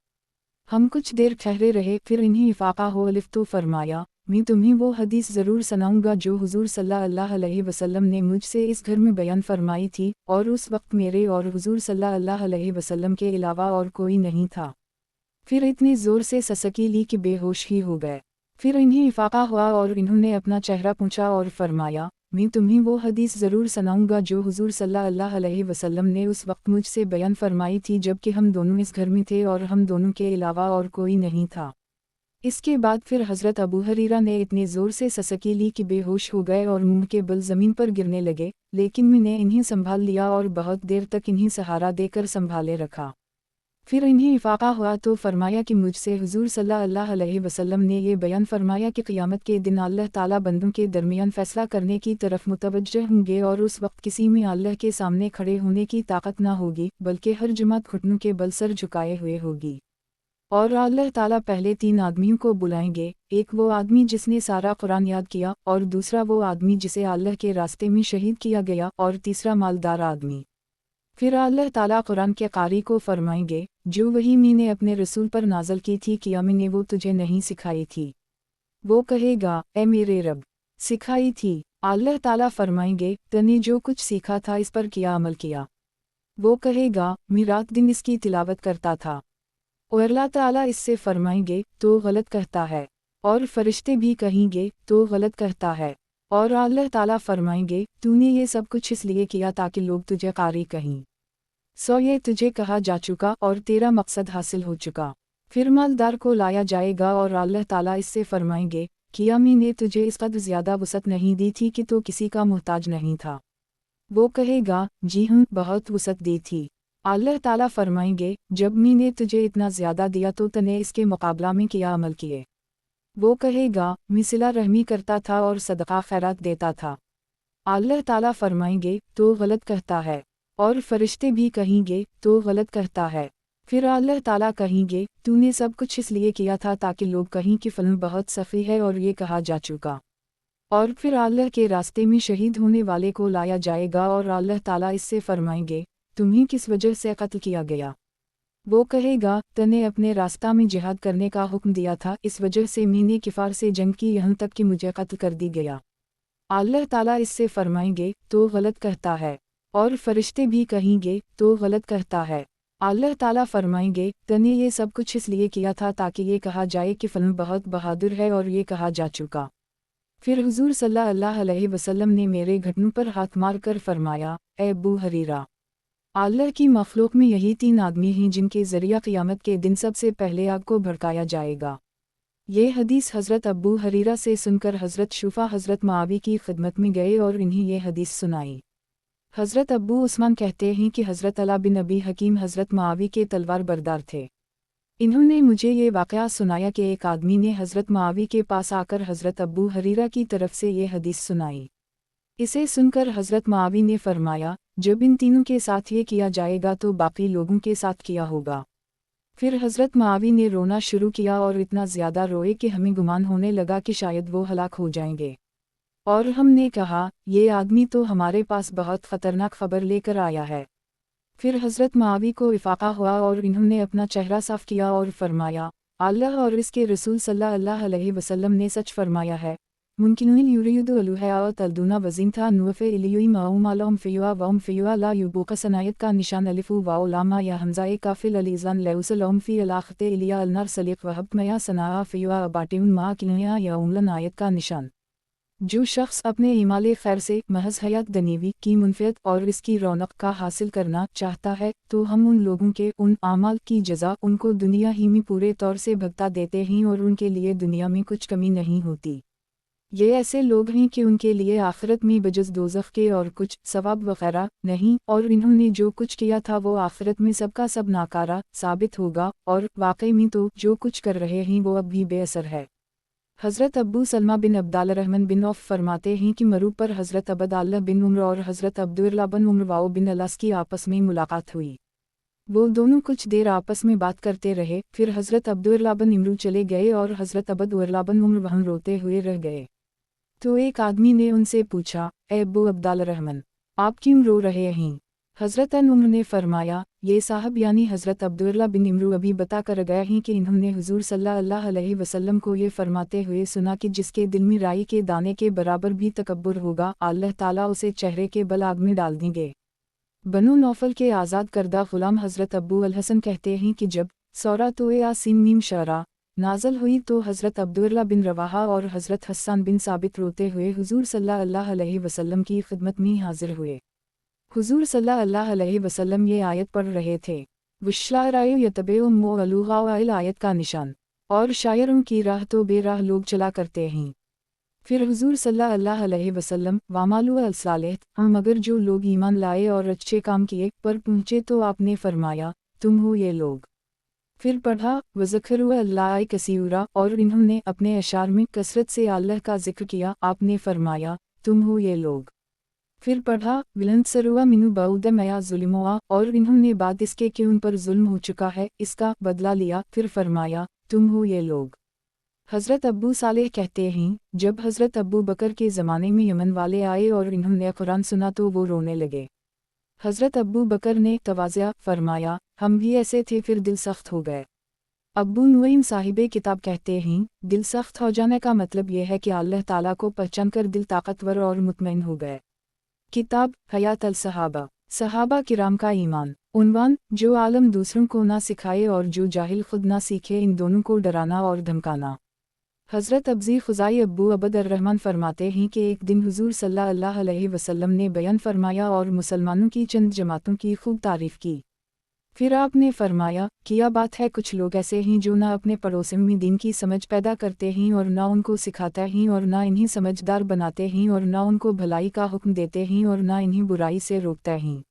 हम कुछ देर ठहरे रहे, फिर इन्हें इफ़ाक़ा हो अलिफ़ तो फरमाया, मैं तुम्हें वो हदीस ज़रूर सुनाऊंगा जो हुज़ूर सल्लल्लाहु अलैहि वसल्लम ने मुझसे इस घर में बयान फरमाई थी और उस वक्त मेरे और हुज़ूर सल्लल्लाहु अलैहि वसल्लम के अलावा और कोई नहीं था। फिर इतनी ज़ोर से ससकी ली कि बेहोश ही हो गए। फिर इन्हें इफ़ाक़ा हुआ और इन्होंने अपना चेहरा पूंछा और फरमाया, मैं तुम्हें वो हदीस ज़रूर सुनाऊंगा जो हुज़ूर सल्लल्लाहु अलैहि वसल्लम ने उस वक्त मुझसे बयान फरमाई थी जबकि हम दोनों इस घर में थे और हम दोनों के अलावा और कोई नहीं था। इसके बाद फिर हज़रत अबू हरीरा ने इतने ज़ोर से ससकी ली कि बेहोश हो गए और मुंह के बल ज़मीन पर गिरने लगे, लेकिन मैंने इन्हें संभाल लिया और बहुत देर तक इन्हें सहारा देकर संभाले रखा। फिर इन्हें इफ़ाक़ा हुआ तो फरमाया कि मुझसे हुज़ूर सल्लल्लाहु अलैहि वसल्लम ने ये बयान फरमाया कि क़यामत के दिन अल्लाह ताला बंदों के दरमियान फ़ैसला करने की तरफ मुतवज्जह होंगे और उस वक्त किसी में अल्लाह के सामने खड़े होने की ताकत ना होगी, बल्कि हर जमात घुटनों के बल सर झुकाए हुए होगी। और अल्लाह ताला पहले 3 आदमियों को बुलाएंगे, एक वो आदमी जिसने सारा कुरान याद किया, और दूसरा वो आदमी जिसे अल्लाह के रास्ते में शहीद किया गया, और तीसरा मालदार आदमी। फिर अल्लाह ताला कुरान के कारी को फरमाएंगे, जो वही मैंने अपने रसूल पर नाज़िल की थी, क्या मैंने वो तुझे नहीं सिखाई थी? वो कहेगा, ए मेरे रब, सिखाई थी। अल्लाह ताला फरमाएंगे, तने जो कुछ सीखा था इस पर क्या अमल किया? वो कहेगा, मैं रात दिन इसकी तिलावत करता था। और अल्लाह ताला इससे फरमाएंगे, तो गलत कहता है। और फरिश्ते भी कहेंगे, तो गलत कहता है। और अल्लाह ताला फरमाएंगे, तूने ये सब कुछ इसलिए किया ताकि लोग तुझे कारी कहें। सो ये तुझे कहा जा चुका और तेरा मकसद हासिल हो चुका। फिर मालदार को लाया जाएगा और अल्लाह ताला इससे फरमाएंगे, किया मैंने तुझे इस कदर ज़्यादा वसअत नहीं दी थी कि तो किसी का मोहताज नहीं था? वो कहेगा, जी हाँ, बहुत वसअत दी थी। अल्लाह ताला फरमाएंगे, जब मैंने तुझे इतना ज़्यादा दिया तो तने इसके मुकाबला में क्या अमल किए। वो कहेगा, मैं सिला रहमी करता था और सदका खैरात देता था। अल्लाह ताला फरमाएंगे, तो गलत कहता है। और फरिश्ते भी कहेंगे, तो गलत कहता है। फिर अल्लाह ताला कहेंगे, तूने सब कुछ इसलिए किया था ताकि लोग कहें कि फलन बहुत सफ़ी है, और ये कहा जा चुका। और फिर अल्लाह के रास्ते में शहीद होने वाले को लाया जाएगा और अल्लाह ताला इससे फरमाएंगे, तुम्हें किस वजह से कत्ल किया गया। वो कहेगा, तने अपने रास्ता में जिहाद करने का हुक्म दिया था, इस वजह से मैंने किफ़ार से जंग की यहाँ तक कि मुझे कत्ल कर दी गया। अल्लाह ताला इससे फरमाएंगे, तो गलत कहता है। और फरिश्ते भी कहेंगे, तो गलत कहता है। अल्लाह ताला फरमाएंगे, तने ये सब कुछ इसलिए किया था ताकि ये कहा जाए कि फलन बहुत बहादुर है, और ये कहा जा चुका। फिर हुजूर सल्लल्लाहु अलैहि वसल्लम ने मेरे घुटनों पर हाथ मार कर फरमाया, ए अबू हरीरा, अल्लाह की मखलूक में यही 3 आदमी हैं जिनके ज़रिया क़यामत के दिन सबसे पहले आग को भड़काया जाएगा। ये हदीस हज़रत अबू हरीरा से सुनकर हज़रत शुफ़ा हज़रत मुआवी की खिदमत में गए और इन्हें ये हदीस सुनाई। हज़रत अबू उस्मान कहते हैं कि हज़रत अला बिन अबी हकीम हज़रत मुआवी के तलवार बरदार थे। इन्होंने मुझे ये वाक़या सुनाया कि एक आदमी ने हज़रत मुआवी के पास आकर हज़रत अबू हरीरा की तरफ से ये हदीस सुनाई। इसे सुनकर हज़रत मुआवी ने फरमाया, जब इन तीनों के साथ ये किया जाएगा तो बाकी लोगों के साथ किया होगा। फिर हज़रत मुआवी ने रोना शुरू किया और इतना ज़्यादा रोए कि हमें गुमान होने लगा कि शायद वो हलाक हो जाएंगे। और हमने कहा, ये आदमी तो हमारे पास बहुत ख़तरनाक ख़बर लेकर आया है। फिर हज़रत मुआवी को इफ़ाक़ा हुआ और इन्होंने अपना चेहरा साफ़ किया और फरमाया, अल्लाह और इसके रसूल सल्लल्लाहु अलैहि वसल्लम ने सच फरमाया है, मुमकिनुल युरीदु अलुहा व तलदुना वज़ीन था नुफ़े इलियुई माउम अलम फ़ियुआ वम फ़ियुआ ला युबूका सनायत का निशान अलिफ़ु वाओ लामा या हमज़ाए काफ़िल अलीज़ान लौसलम फ़ी अलाख़ते इलिया अलनार सलीक़ वहब मया सनाआ फ़ियुआ अबाटिउन मा किलिया या उमलन आयत का निशान। जो शख्स अपने इमाले खैर से महज हयात दनीवी की मुनफ़ियत और इसकी रौनक का हासिल करना चाहता है, तो हम उन लोगों के उन आमाल की जज़ा उनको दुनिया ही में पूरे तौर से भुगता देते हैं और उनके लिए दुनिया में कुछ कमी नहीं होती। ये ऐसे लोग हैं कि उनके लिए आखिरत में बजज़ दोज़ख के और कुछ सवाब वग़ैरह नहीं, और इन्होंने जो कुछ किया था वो आखिरत में सबका सब नाकारा साबित होगा, और वाकई में तो जो कुछ कर रहे हैं वो अब भी बेअसर है। हज़रत अब्बू सलमा बिन अब्दालरहमान बिन औफ फरमाते हैं कि मरू पर हज़रत अब्दुल्लाह बिन उम्र और हज़रत अब्दुल्लाह बिन उम्र वाओ बिन अलास की आपस में मुलाकात हुई। वो दोनों कुछ देर आपस में बात करते रहे, फिर हज़रत अब्दुल्लाह बिन इमरू चले गए और हज़रत अब्दुल्लाह बिन उम्र वहाँ रोते हुए रह गए। तो एक आदमी ने उनसे पूछा, ए अब्बू अब्दुल्लाहमान, आप क्यों रो रहे हैं? हज़रत उम्र ने फरमाया, ये साहब यानी हज़रत अब्दुल्लाह बिन इमरू अभी बता कर गए हैं कि इन्होंने हुजूर सल्लल्लाहु अलैहि वसल्लम को ये फरमाते हुए सुना कि जिसके दिल में राई के दाने के बराबर भी तकब्बुर होगा, अल्लाह ताला उसे चेहरे के बल आग में डाल देंगे। बनु नौफल के आज़ाद करदा ग़ुलाम हज़रत अब्बू अल हसन कहते हैं कि जब सूरत यासीन मीम शरा नाज़ल हुई तो हज़रत अब्दुल्लाह बिन रवाहा और हज़रत हस्सान बिन साबित रोते हुए हुजूर सल्लल्लाहु अलैहि वसल्लम की खिदमत में हाजिर हुए। हुजूर सल्लल्लाहु अलैहि वसल्लम ये आयत पढ़ रहे थे, वुश्शारायु यतबेउम अलूगाइल आयत का निशान, और शायरों की राह तो बेराह लोग चला करते हैं। फिर हुजूर सल्लल्लाहु अलैहि वसल्लम वामालु अलसालेह, मगर जो लोग ईमान लाए और अच्छे काम किए पर पहुँचे तो आपने फरमाया, तुम हो ये लोग। फिर पढ़ा, वज़करू अल्लाह कसीरा, और इन्होंने अपने अशार में कसरत से अल्लाह का जिक्र किया, आपने फरमाया, तुम हो ये लोग। फिर पढ़ा, विलंसरुआ मिनु बाउद मया जुल्मुआ, और इन्होंने बाद इसके कि उन पर जुल्म हो चुका है इसका बदला लिया, फिर फरमाया, तुम हो ये लोग। हज़रत अब्बू सालेह कहते हैं, जब हज़रत अब्बू बकर के ज़माने में यमन वाले आए और इन्होंने कुरान सुना तो वो रोने लगे। हज़रत अब्बू बकर ने तवाज़ा फरमाया, हम भी ऐसे थे, फिर दिल सख्त हो गए। अब्बू नुईम साहिबे किताब कहते हैं, दिल सख्त हो जाने का मतलब यह है कि अल्लाह ताला को पहचान कर दिल ताकतवर और मुतमईन हो गए। किताब हयात अल सहाबा, सहाबा किराम का ईमान। उन्वान, जो आलम दूसरों को ना सिखाए और जो जाहिल खुद ना सीखे, इन दोनों को डराना और धमकाना। हज़रत अब्ज़ी खुज़ाई अब्बू अबद अर्रहमान फरमाते हैं कि एक दिन हुजूर सल्लल्लाहु अलैहि वसल्लम ने बयान फरमाया और मुसलमानों की चंद जमातों की खूब तारीफ़ की। फिर आपने फरमाया, क्या बात है, कुछ लोग ऐसे हैं जो ना अपने पड़ोसियों में दीन की समझ पैदा करते हैं और ना उनको सिखाते हैं और ना इन्हें समझदार बनाते हैं और ना उनको भलाई का हुक्म देते हैं और ना इन्हें बुराई से रोकते हैं।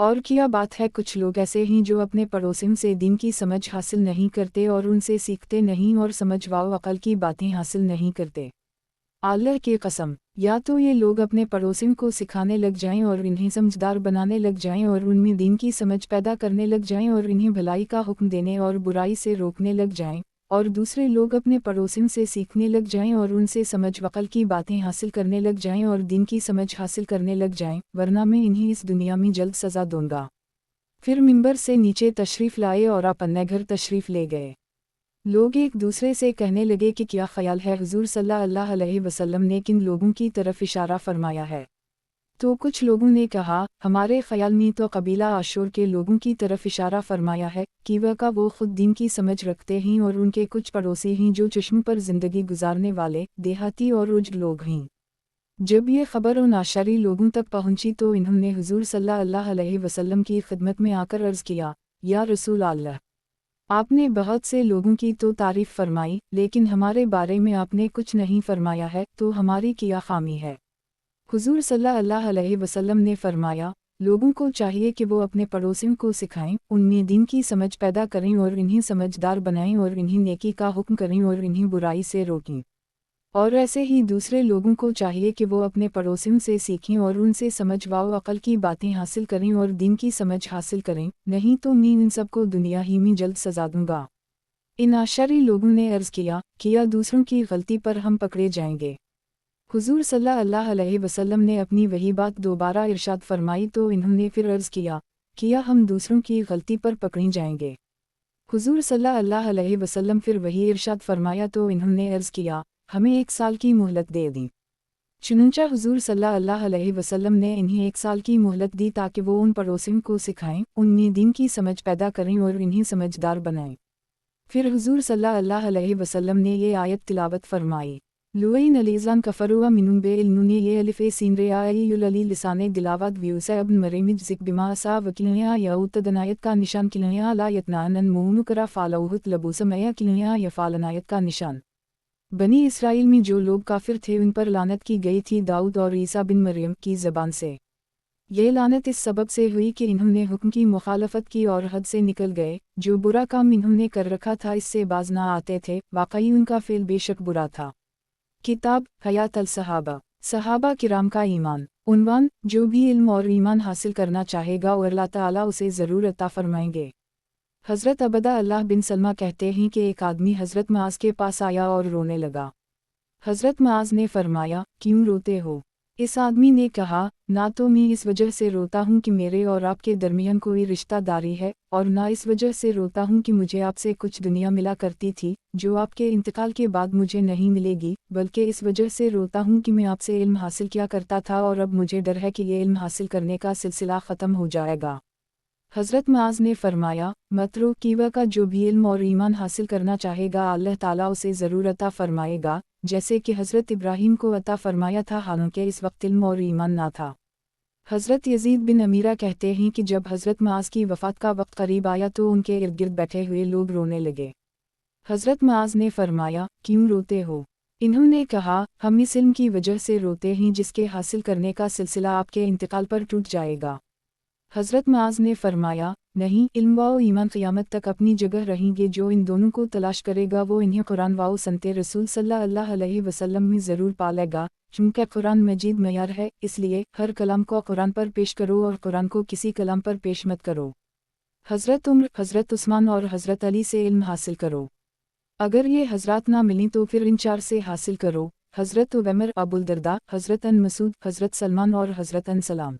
اور کیا بات ہے، کچھ لوگ ایسے ہیں جو اپنے پڑوسیوں سے دین کی سمجھ حاصل نہیں کرتے اور ان سے سیکھتے نہیں اور سمجھ و عقل کی باتیں حاصل نہیں کرتے۔ اللہ کی قسم، یا تو یہ لوگ اپنے پڑوسیوں کو سکھانے لگ جائیں اور انہیں سمجھدار بنانے لگ جائیں اور ان میں دین کی سمجھ پیدا کرنے لگ جائیں اور انہیں بھلائی کا حکم دینے اور برائی سے روکنے لگ جائیں، اور دوسرے لوگ اپنے پڑوسیوں سے سیکھنے لگ جائیں اور ان سے سمجھ و عقل کی باتیں حاصل کرنے لگ جائیں اور دین کی سمجھ حاصل کرنے لگ جائیں، ورنہ میں انہیں اس دنیا میں جلد سزا دوں گا۔ پھر منبر سے نیچے تشریف لائے اور اپنے گھر تشریف لے گئے۔ لوگ ایک دوسرے سے کہنے لگے کہ کیا خیال ہے، حضور صلی اللہ علیہ وسلم نے کن لوگوں کی طرف اشارہ فرمایا ہے؟ تو کچھ لوگوں نے کہا، ہمارے خیال میں تو قبیلہ عاشور کے لوگوں کی طرف اشارہ فرمایا ہے، کہ وہ خود دین کی سمجھ رکھتے ہیں اور ان کے کچھ پڑوسی ہیں جو چشم پر زندگی گزارنے والے دیہاتی اور عجل لوگ ہیں۔ جب یہ خبر ان عاشری لوگوں تک پہنچی تو انہوں نے حضور صلی اللہ علیہ وسلم کی خدمت میں آ کر عرض کیا، یا رسول اللہ، آپ نے بہت سے لوگوں کی تو تعریف فرمائی، لیکن ہمارے بارے میں آپ نے کچھ نہیں فرمایا ہے، تو ہماری کیا خامی ہے؟ حضور صلی اللہ علیہ وسلم نے فرمایا، لوگوں کو چاہیے کہ وہ اپنے پڑوسیوں کو سکھائیں، ان میں دین کی سمجھ پیدا کریں اور انہیں سمجھدار بنائیں اور انہیں نیکی کا حکم کریں اور انہیں برائی سے روکیں۔ اور ایسے ہی دوسرے لوگوں کو چاہیے کہ وہ اپنے پڑوسیوں سے سیکھیں اور ان سے سمجھ و عقل کی باتیں حاصل کریں اور دین کی سمجھ حاصل کریں، نہیں تو میں ان سب کو دنیا ہی میں جلد سزا دوں گا۔ ان عاشری لوگوں نے عرض کیا دوسروں کی غلطی پر ہم پکڑے جائیں گے؟ حضور صلی اللہ علیہ وسلم نے اپنی وہی بات دوبارہ ارشاد فرمائی تو انہوں نے پھر عرض کیا ہم دوسروں کی غلطی پر پکڑے جائیں گے؟ حضور صلی اللہ علیہ وسلم پھر وہی ارشاد فرمایا تو انہوں نے عرض کیا، ہمیں 1 سال کی مہلت دے دیں۔ چنانچہ حضور صلی اللہ علیہ وسلم نے انہیں 1 سال کی مہلت دی تاکہ وہ ان پڑوسیوں کو سکھائیں، ان میں دین کی سمجھ پیدا کریں اور انہیں سمجھدار بنائیں۔ پھر حضور صلی اللہ علیہ وسلم نے یہ آیت تلاوت فرمائی، لوئین علیزان کفروا منم بے علم یہ الف سین ریائی العلی لسان دلاوت ویوسا ابن مریمج ذک بما سا وکلنیا یعوت دنایت کا نشان کلنیا لا یتنانن مونکرا فالوہت لبوسمیا کلنیا یفالنایت کا نشان۔ بنی اسرائیل میں جو لوگ کافر تھے ان پر لعنت کی گئی تھی داؤد اور عیسیٰ بن مریم کی زبان سے۔ یہ لعنت اس سبب سے ہوئی کہ انہوں نے حکم کی مخالفت کی اور حد سے نکل گئے، جو برا کام انہوں نے کر رکھا تھا اس سے باز نہ آتے تھے، واقعی ان کا فعل بے شک برا تھا۔ کتاب حیات الصحابہ، صحابہ کرام کا ایمان۔ عنوان، جو بھی علم اور ایمان حاصل کرنا چاہے گا اور اللہ تعالیٰ اسے ضرور عطا فرمائیں گے۔ حضرت عبدہ اللہ بن سلمہ کہتے ہیں کہ ایک آدمی حضرت معاذ کے پاس آیا اور رونے لگا۔ حضرت معاذ نے فرمایا، کیوں روتے ہو؟ اس آدمی نے کہا، نہ تو میں اس وجہ سے روتا ہوں کہ میرے اور آپ کے درمیان کوئی رشتہ داری ہے، اور نہ اس وجہ سے روتا ہوں کہ مجھے آپ سے کچھ دنیا ملا کرتی تھی، جو آپ کے انتقال کے بعد مجھے نہیں ملے گی، بلکہ اس وجہ سے روتا ہوں کہ میں آپ سے علم حاصل کیا کرتا تھا اور اب مجھے ڈر ہے کہ یہ علم حاصل کرنے کا سلسلہ ختم ہو جائے گا۔ حضرت معاذ نے فرمایا، مت رو، کیوا کا جو بھی علم اور ایمان حاصل کرنا چاہے گا اللہ تعالیٰ اسے ضرور عطا فرمائے گا، جیسے کہ حضرت ابراہیم کو عطا فرمایا تھا، حالانکہ اس وقت علم اور ایمان نہ تھا۔ حضرت یزید بن امیرہ کہتے ہیں کہ جب حضرت معاذ کی وفات کا وقت قریب آیا تو ان کے ارد گرد بیٹھے ہوئے لوگ رونے لگے۔ حضرت معاذ نے فرمایا، کیوں روتے ہو؟ انہوں نے کہا، ہم اس علم کی وجہ سے روتے ہیں جس کے حاصل کرنے کا سلسلہ آپ کے انتقال پر ٹوٹ جائے گا۔ حضرت معاذ نے فرمایا، نہیں، علم و ایمان قیامت تک اپنی جگہ رہیں گے، جو ان دونوں کو تلاش کرے گا وہ انہیں قرآن و سنت رسول صلی اللہ علیہ وسلم میں ضرور پالے گا، چونکہ قرآن مجید معیار ہے، اس لیے ہر کلام کو قرآن پر پیش کرو اور قرآن کو کسی کلام پر پیش مت کرو۔ حضرت عمر، حضرت عثمان اور حضرت علی سے علم حاصل کرو، اگر یہ حضرات نہ ملیں تو پھر ان 4 سے حاصل کرو، حضرت عمر، ابو الدرداء، حضرت ان مسعود، حضرت سلمان اور حضرت ان سلام۔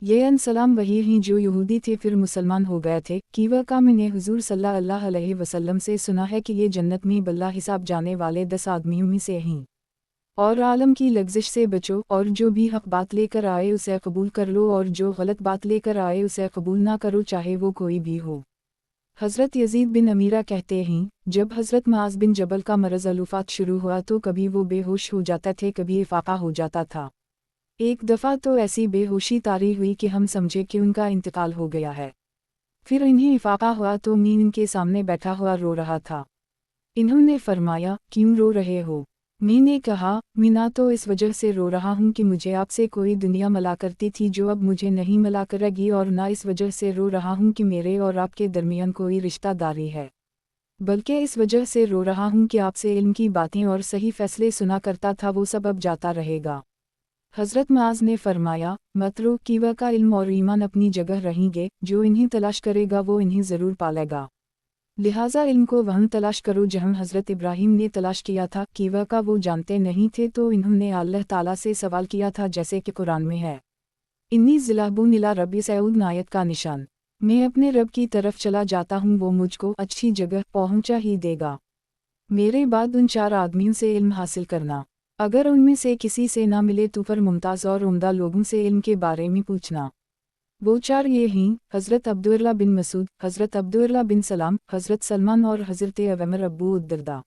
یہ ان سلام وہی ہیں جو یہودی تھے پھر مسلمان ہو گئے تھے، کیوا کا میں نے حضور صلی اللہ علیہ وسلم سے سنا ہے کہ یہ جنت میں بلا حساب جانے والے 10 آدمیوں میں سے ہیں۔ اور عالم کی لغزش سے بچو، اور جو بھی حق بات لے کر آئے اسے قبول کر لو اور جو غلط بات لے کر آئے اسے قبول نہ کرو، چاہے وہ کوئی بھی ہو۔ حضرت یزید بن امیرہ کہتے ہیں، جب حضرت معاذ بن جبل کا مرض الوفات شروع ہوا تو کبھی وہ بے ہوش ہو جاتے تھے، کبھی افاقہ ہو جاتا تھا۔ ایک دفعہ تو ایسی بے ہوشی طاری ہوئی کہ ہم سمجھے کہ ان کا انتقال ہو گیا ہے۔ پھر انہیں افاقہ ہوا تو میں ان کے سامنے بیٹھا ہوا رو رہا تھا۔ انہوں نے فرمایا، کیوں رو رہے ہو؟ मैं ने कहा, मैं ना तो इस वजह से रो रहा हूँ कि मुझे आपसे कोई दुनिया मिला करती थी जो अब मुझे नहीं मिला करेगी, और ना इस वजह से रो रहा हूँ कि मेरे और आपके दरमियान कोई रिश्तेदारी है, बल्कि इस वजह से रो रहा हूँ कि आपसे इल्म की बातें और सही फैसले सुना करता था, वो सब अब जाता रहेगा। हज़रत मुआज़ ने फरमाया, मत रो, कीवा का इल्म और ईमान अपनी जगह रहेंगे, जो इन्हें तलाश करेगा वो इन्हें ज़रूर पालेगा। लिहाजा इल्म को वहाँ तलाश करो जहाँ हज़रत इब्राहीम ने तलाश किया था। कीवा का वो जानते नहीं थे तो इन्होंने अल्लाह ताला से सवाल किया था, जैसे कि कुरान में है, इन्नी ज़िलाबून इला रब्बी सऊद नायत का निशान। मैं अपने रब की तरफ चला जाता हूँ, वो मुझको अच्छी जगह पहुँचा ही देगा। मेरे बाद उन 4 आदमियों से इल्म हासिल करना, अगर उनमें से किसी से ना मिले तो फिर मुमताज़ और उम्दा लोगों से इल्म के बारे में पूछना। वो 4 ये हैं, हज़रत अब्दुल्लाह बिन मसूद, हज़रत अब्दुल्लाह बिन सलाम, हज़रत सलमान और हज़रत अबू अब्बू उद्दरदा।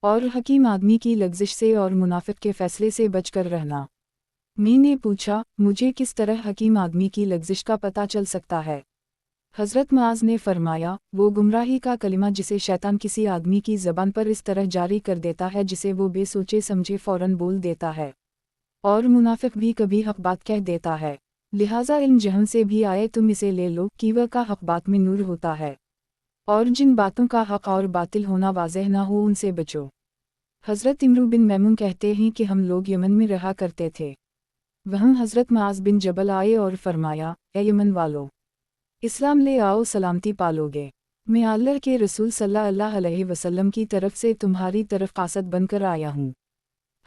और हकीम आदमी की लग़ज़िश से और मुनाफिक के फ़ैसले से बचकर रहना। मैंने पूछा, मुझे किस तरह हकीम आदमी की लग़ज़िश का पता चल सकता है? हज़रत मुआज़ ने फरमाया, वो गुमराही का कलिमा जिसे शैतान किसी आदमी की ज़बान पर इस तरह जारी कर देता है जिसे वो बेसोचे समझे फ़ौरन बोल देता है, और मुनाफिक भी कभी हक़ बात कह देता है। लिहाजा इल्म जहाँ से भी आए तुम इसे ले लो, कीवा का हक़ बात में नूर होता है, और जिन बातों का हक़ और बातिल होना वाज़ेह ना हो उनसे बचो। हज़रत इमरू बिन मैमून कहते हैं कि हम लोग यमन में रहा करते थे। वहाँ हज़रत मुआज़ बिन जबल आए और फरमाया, ए यमन वालों, इस्लाम ले आओ, सलामती पालोगे। मैं अल्लाह के रसूल सल्लल्लाहु अलैहि वसल्लम की तरफ से तुम्हारी तरफ कासद बनकर आया हूँ।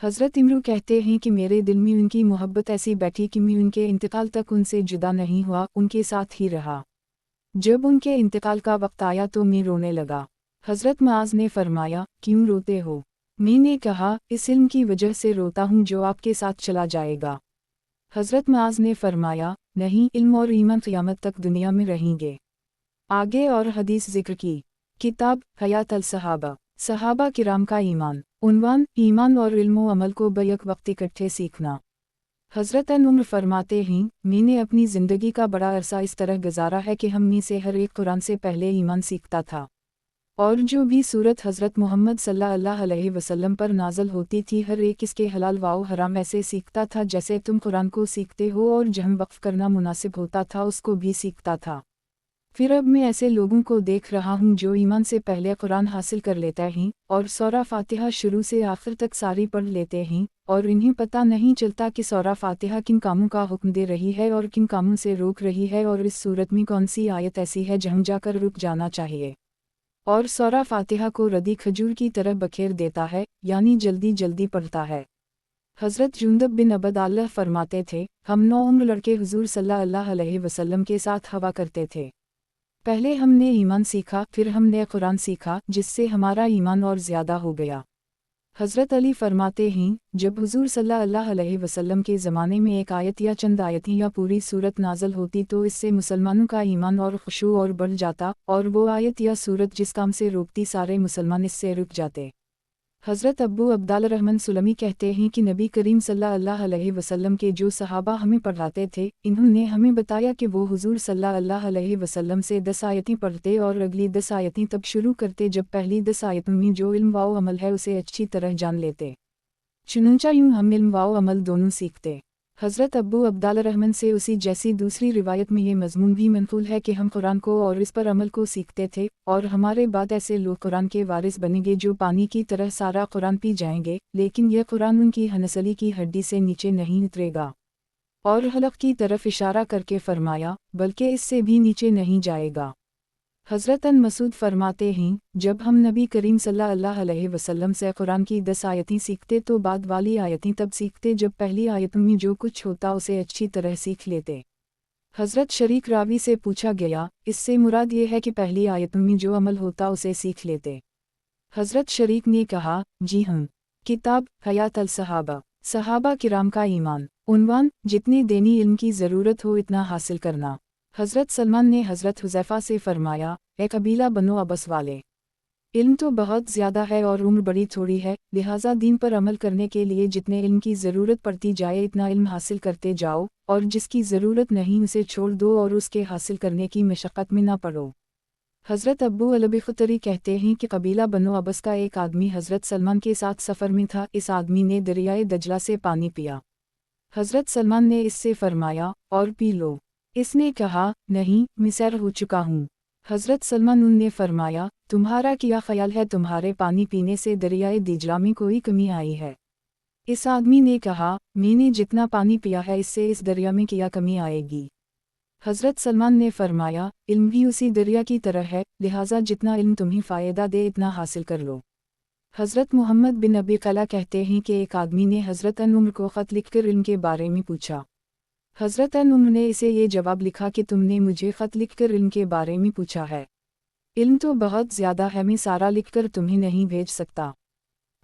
हज़रत इमरू कहते हैं कि मेरे दिल में उनकी मोहब्बत ऐसी बैठी कि मैं उनके इंतकाल तक उनसे जुदा नहीं हुआ, उनके साथ ही रहा। जब उनके इंतकाल का वक्त आया तो मैं रोने लगा। हज़रत मुआज़ ने फरमाया, क्यों रोते हो? मैंने कहा, इस इल्म की वजह से रोता हूँ जो आपके साथ चला जाएगा। हज़रत मुआज़ ने फरमाया, नहीं, इल्म और ईमान क़यामत तक दुनिया में रहेंगे। आगे और हदीस ज़िक्र की। किताब हयात अल सहाबा, सहाबा किराम का ईमान। उन्वान, ईमान और इल्म व अमल को बैक वक्त इकट्ठे सीखना। हज़रत उम्र फरमाते हैं, मैंने अपनी ज़िंदगी का बड़ा अरसा इस तरह गुजारा है कि हम में से हर एक कुरान से पहले ईमान सीखता था, और जो भी सूरत हज़रत मोहम्मद सल्लल्लाहु अलैहि वसल्लम पर नाज़ल होती थी हर एक इसके हलाल व हराम ऐसे सीखता था जैसे तुम कुरान को सीखते हो, और जहाँ वक्फ करना मुनासिब होता था उसको भी सीखता था। फिर अब मैं ऐसे लोगों को देख रहा हूँ जो ईमान से पहले कुरान हासिल कर लेते हैं और सूरा फातिहा शुरू से आखिर तक सारी पढ़ लेते हैं, और इन्हें पता नहीं चलता कि सूरा फातिहा किन कामों का हुक्म दे रही है और किन कामों से रोक रही है, और इस सूरत में कौन सी आयत ऐसी है जहाँ जाकर रुक जाना चाहिए। और सूरा फातिहा को रदी खजूर की तरह बखेर देता है, यानी जल्दी जल्दी पढ़ता है। हज़रत जुंदब बिन अबदल्लाह फरमाते थे, हम 9 उम्र लड़के हुजूर सल्लल्लाहु अलैहि वसल्लम के साथ हवा करते थे। पहले हमने ईमान सीखा, फिर हमने कुरान सीखा, जिससे हमारा ईमान और ज़्यादा हो गया। हज़रत अली फरमाते हैं, जब हुजूर सल्लल्लाहु अलैहि वसल्लम के ज़माने में एक आयत या चंद आयतें या पूरी सूरत नाज़ल होती तो इससे मुसलमानों का ईमान और खुशू और बढ़ जाता, और वो आयत या सूरत जिस काम से रोकती सारे मुसलमान इससे रुक जाते। हज़रत अब्बू अब्दुल्लाह रहमान सुलमी कहते हैं कि नबी करीम सल्लल्लाहु अलैहि वसल्लम के जो सहाबा हमें पढ़ाते थे, इन्होंने हमें बताया कि वो हुजूर सल्लल्लाहु अलैहि वसल्लम से 10 आयतें पढ़ते और अगली 10 आयतें तब शुरू करते जब पहली 10 आयतों में जो इल्म व अमल है उसे अच्छी तरह जान लेते। चुनांचे यूँ हम इल्म व अमल दोनों सीखते। हज़रत अब्बू अब्दुल्लाह रहमान से उसी जैसी दूसरी रिवायत में ये मज़मून भी मंक़ूल है कि हम कुरान को और इस पर अमल को सीखते थे, और हमारे बाद ऐसे लोग कुरान के वारिस बनेंगे जो पानी की तरह सारा कुरान पी जाएंगे, लेकिन यह कुरान उनकी हनसली की हड्डी से नीचे नहीं उतरेगा। और हलक़ की तरफ इशारा करके फरमाया, बल्कि इससे भी नीचे नहीं जाएगा। हज़रत मसूद फरमाते हैं, जब हम नबी करीम सल्लल्लाहु अलैहि वसल्लम से कुरान की 10 आयतें सीखते तो बाद वाली आयतें तब सीखते जब पहली आयतों में जो कुछ होता उसे अच्छी तरह सीख लेते। हज़रत शरीक रावी से पूछा गया, इससे मुराद ये है कि पहली आयतों में जो अमल होता उसे सीख लेते? हज़रत शरीक ने कहा, जी हाँ। किताब हयात अल सहाबा, सहाबा किराम का ईमान। उन्वान, जितने देनी इल्म की ज़रूरत हो इतना हासिल करना। हज़रत सलमान ने हज़रत हुज़ैफ़ा से फरमाया, ए कबीला बनो अबस वाले, इल्म तो बहुत ज़्यादा है और उम्र बड़ी थोड़ी है, लिहाजा दीन पर अमल करने के लिए जितने इल्म की ज़रूरत पड़ती जाए इतना इल्म हासिल करते जाओ, और जिसकी ज़रूरत नहीं उसे छोड़ दो और उसके हासिल करने की मशक्क़त में ना पड़ो। حضرت ابو البختری کہتے ہیں کہ قبیلہ بنو عبس کا ایک آدمی حضرت سلمان کے ساتھ سفر میں تھا۔ اس آدمی نے دریائے دجلہ سے پانی پیا۔ حضرت سلمان نے اس سے فرمایا، اور پی لو۔ اس نے کہا، نہیں، میں سیر ہو چکا ہوں۔ حضرت سلمان نے فرمایا، تمہارا کیا خیال ہے تمہارے پانی پینے سے دریائے دجلہ میں کوئی کمی آئی ہے؟ اس آدمی نے کہا، میں نے جتنا پانی پیا ہے اس سے اس دریا میں کیا کمی آئے گی؟ حضرت سلمان نے فرمایا، علم بھی اسی دریا کی طرح ہے، لہٰذا جتنا علم تمہیں فائدہ دے اتنا حاصل کر لو۔ حضرت محمد بن ابی قلہ کہتے ہیں کہ ایک آدمی نے حضرت عمر کو خط لکھ کر علم کے بارے میں پوچھا۔ حضرت عمر نے اسے یہ جواب لکھا کہ تم نے مجھے خط لکھ کر علم کے بارے میں پوچھا ہے۔ علم تو بہت زیادہ ہے، میں سارا لکھ کر تمہیں نہیں بھیج سکتا۔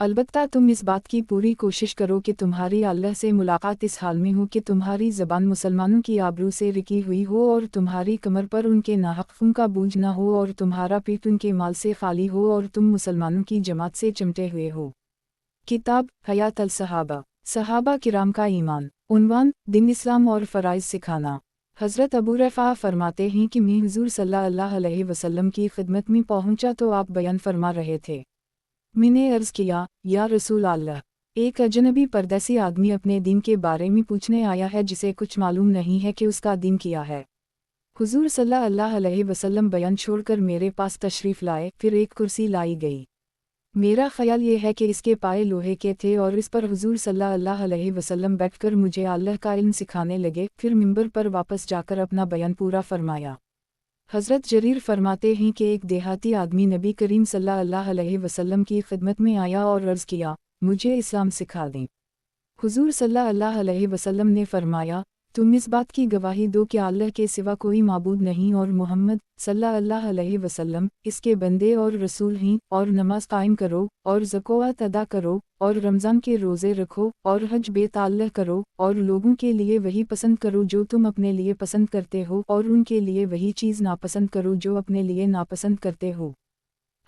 البتہ تم اس بات کی پوری کوشش کرو کہ تمہاری اللہ سے ملاقات اس حال میں ہو کہ تمہاری زبان مسلمانوں کی آبرو سے رکی ہوئی ہو اور تمہاری کمر پر ان کے ناحق خون کا بوجھ نہ ہو اور تمہارا پیٹ ان کے مال سے خالی ہو اور تم مسلمانوں کی جماعت سے چمٹے ہوئے ہو۔ کتاب حیات الصحابہ، صحابہ کرام کا ایمان، عنوان دین اسلام اور فرائض سکھانا۔ حضرت ابو رفاع فرماتے ہیں کہ میں حضور صلی اللہ علیہ وسلم کی خدمت میں پہنچا تو آپ بیان فرما رہے تھے۔ میں نے عرض کیا، یا رسول اللہ، ایک اجنبی پردیسی آدمی اپنے دین کے بارے میں پوچھنے آیا ہے جسے کچھ معلوم نہیں ہے کہ اس کا دین کیا ہے۔ حضور صلی اللہ علیہ وسلم بیان چھوڑ کر میرے پاس تشریف لائے، پھر ایک کرسی لائی گئی۔ میرا خیال یہ ہے کہ اس کے پائے لوہے کے تھے اور اس پر حضور صلی اللہ علیہ وسلم بیٹھ کر مجھے اللہ کا علم سکھانے لگے، پھر منبر پر واپس جا کر اپنا بیان پورا فرمایا۔ حضرت جریر فرماتے ہیں کہ ایک دیہاتی آدمی نبی کریم صلی اللہ علیہ وسلم کی خدمت میں آیا اور عرض کیا، مجھے اسلام سکھا دیں۔ حضور صلی اللہ علیہ وسلم نے فرمایا، تم اس بات کی گواہی دو کہ اللہ کے سوا کوئی معبود نہیں اور محمد صلی اللہ علیہ وسلم اس کے بندے اور رسول ہیں، اور نماز قائم کرو اور زکوٰۃ ادا کرو اور رمضان کے روزے رکھو اور حج بیت اللہ کرو اور لوگوں کے لیے وہی پسند کرو جو تم اپنے لیے پسند کرتے ہو اور ان کے لیے وہی چیز ناپسند کرو جو اپنے لیے ناپسند کرتے ہو۔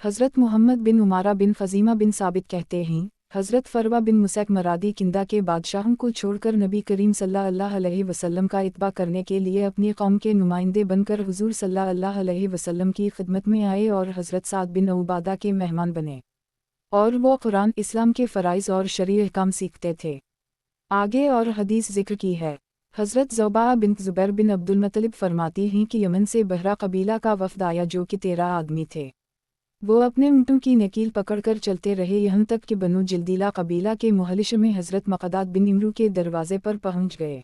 حضرت محمد بن عمارہ بن خزیمہ بن ثابت کہتے ہیں، حضرت فروہ بن مسیک مرادی کندہ کے بادشاہوں کو چھوڑ کر نبی کریم صلی اللہ علیہ وسلم کا اتباع کرنے کے لیے اپنی قوم کے نمائندے بن کر حضور صلی اللہ علیہ وسلم کی خدمت میں آئے اور حضرت سعد بن عبادہ کے مہمان بنے، اور وہ قرآن، اسلام کے فرائض اور شرعی احکام سیکھتے تھے۔ آگے اور حدیث ذکر کی ہے۔ حضرت زوبعہ بنت زبیر بن عبد المطلب فرماتی ہیں کہ یمن سے بحرہ قبیلہ کا وفد آیا جو کہ 13 آدمی تھے۔ وہ اپنے اونٹوں کی نکیل پکڑ کر چلتے رہے یہاں تک کہ بنو جلدیلہ قبیلہ کے محلش میں حضرت مقداد بن عمرو کے دروازے پر پہنچ گئے۔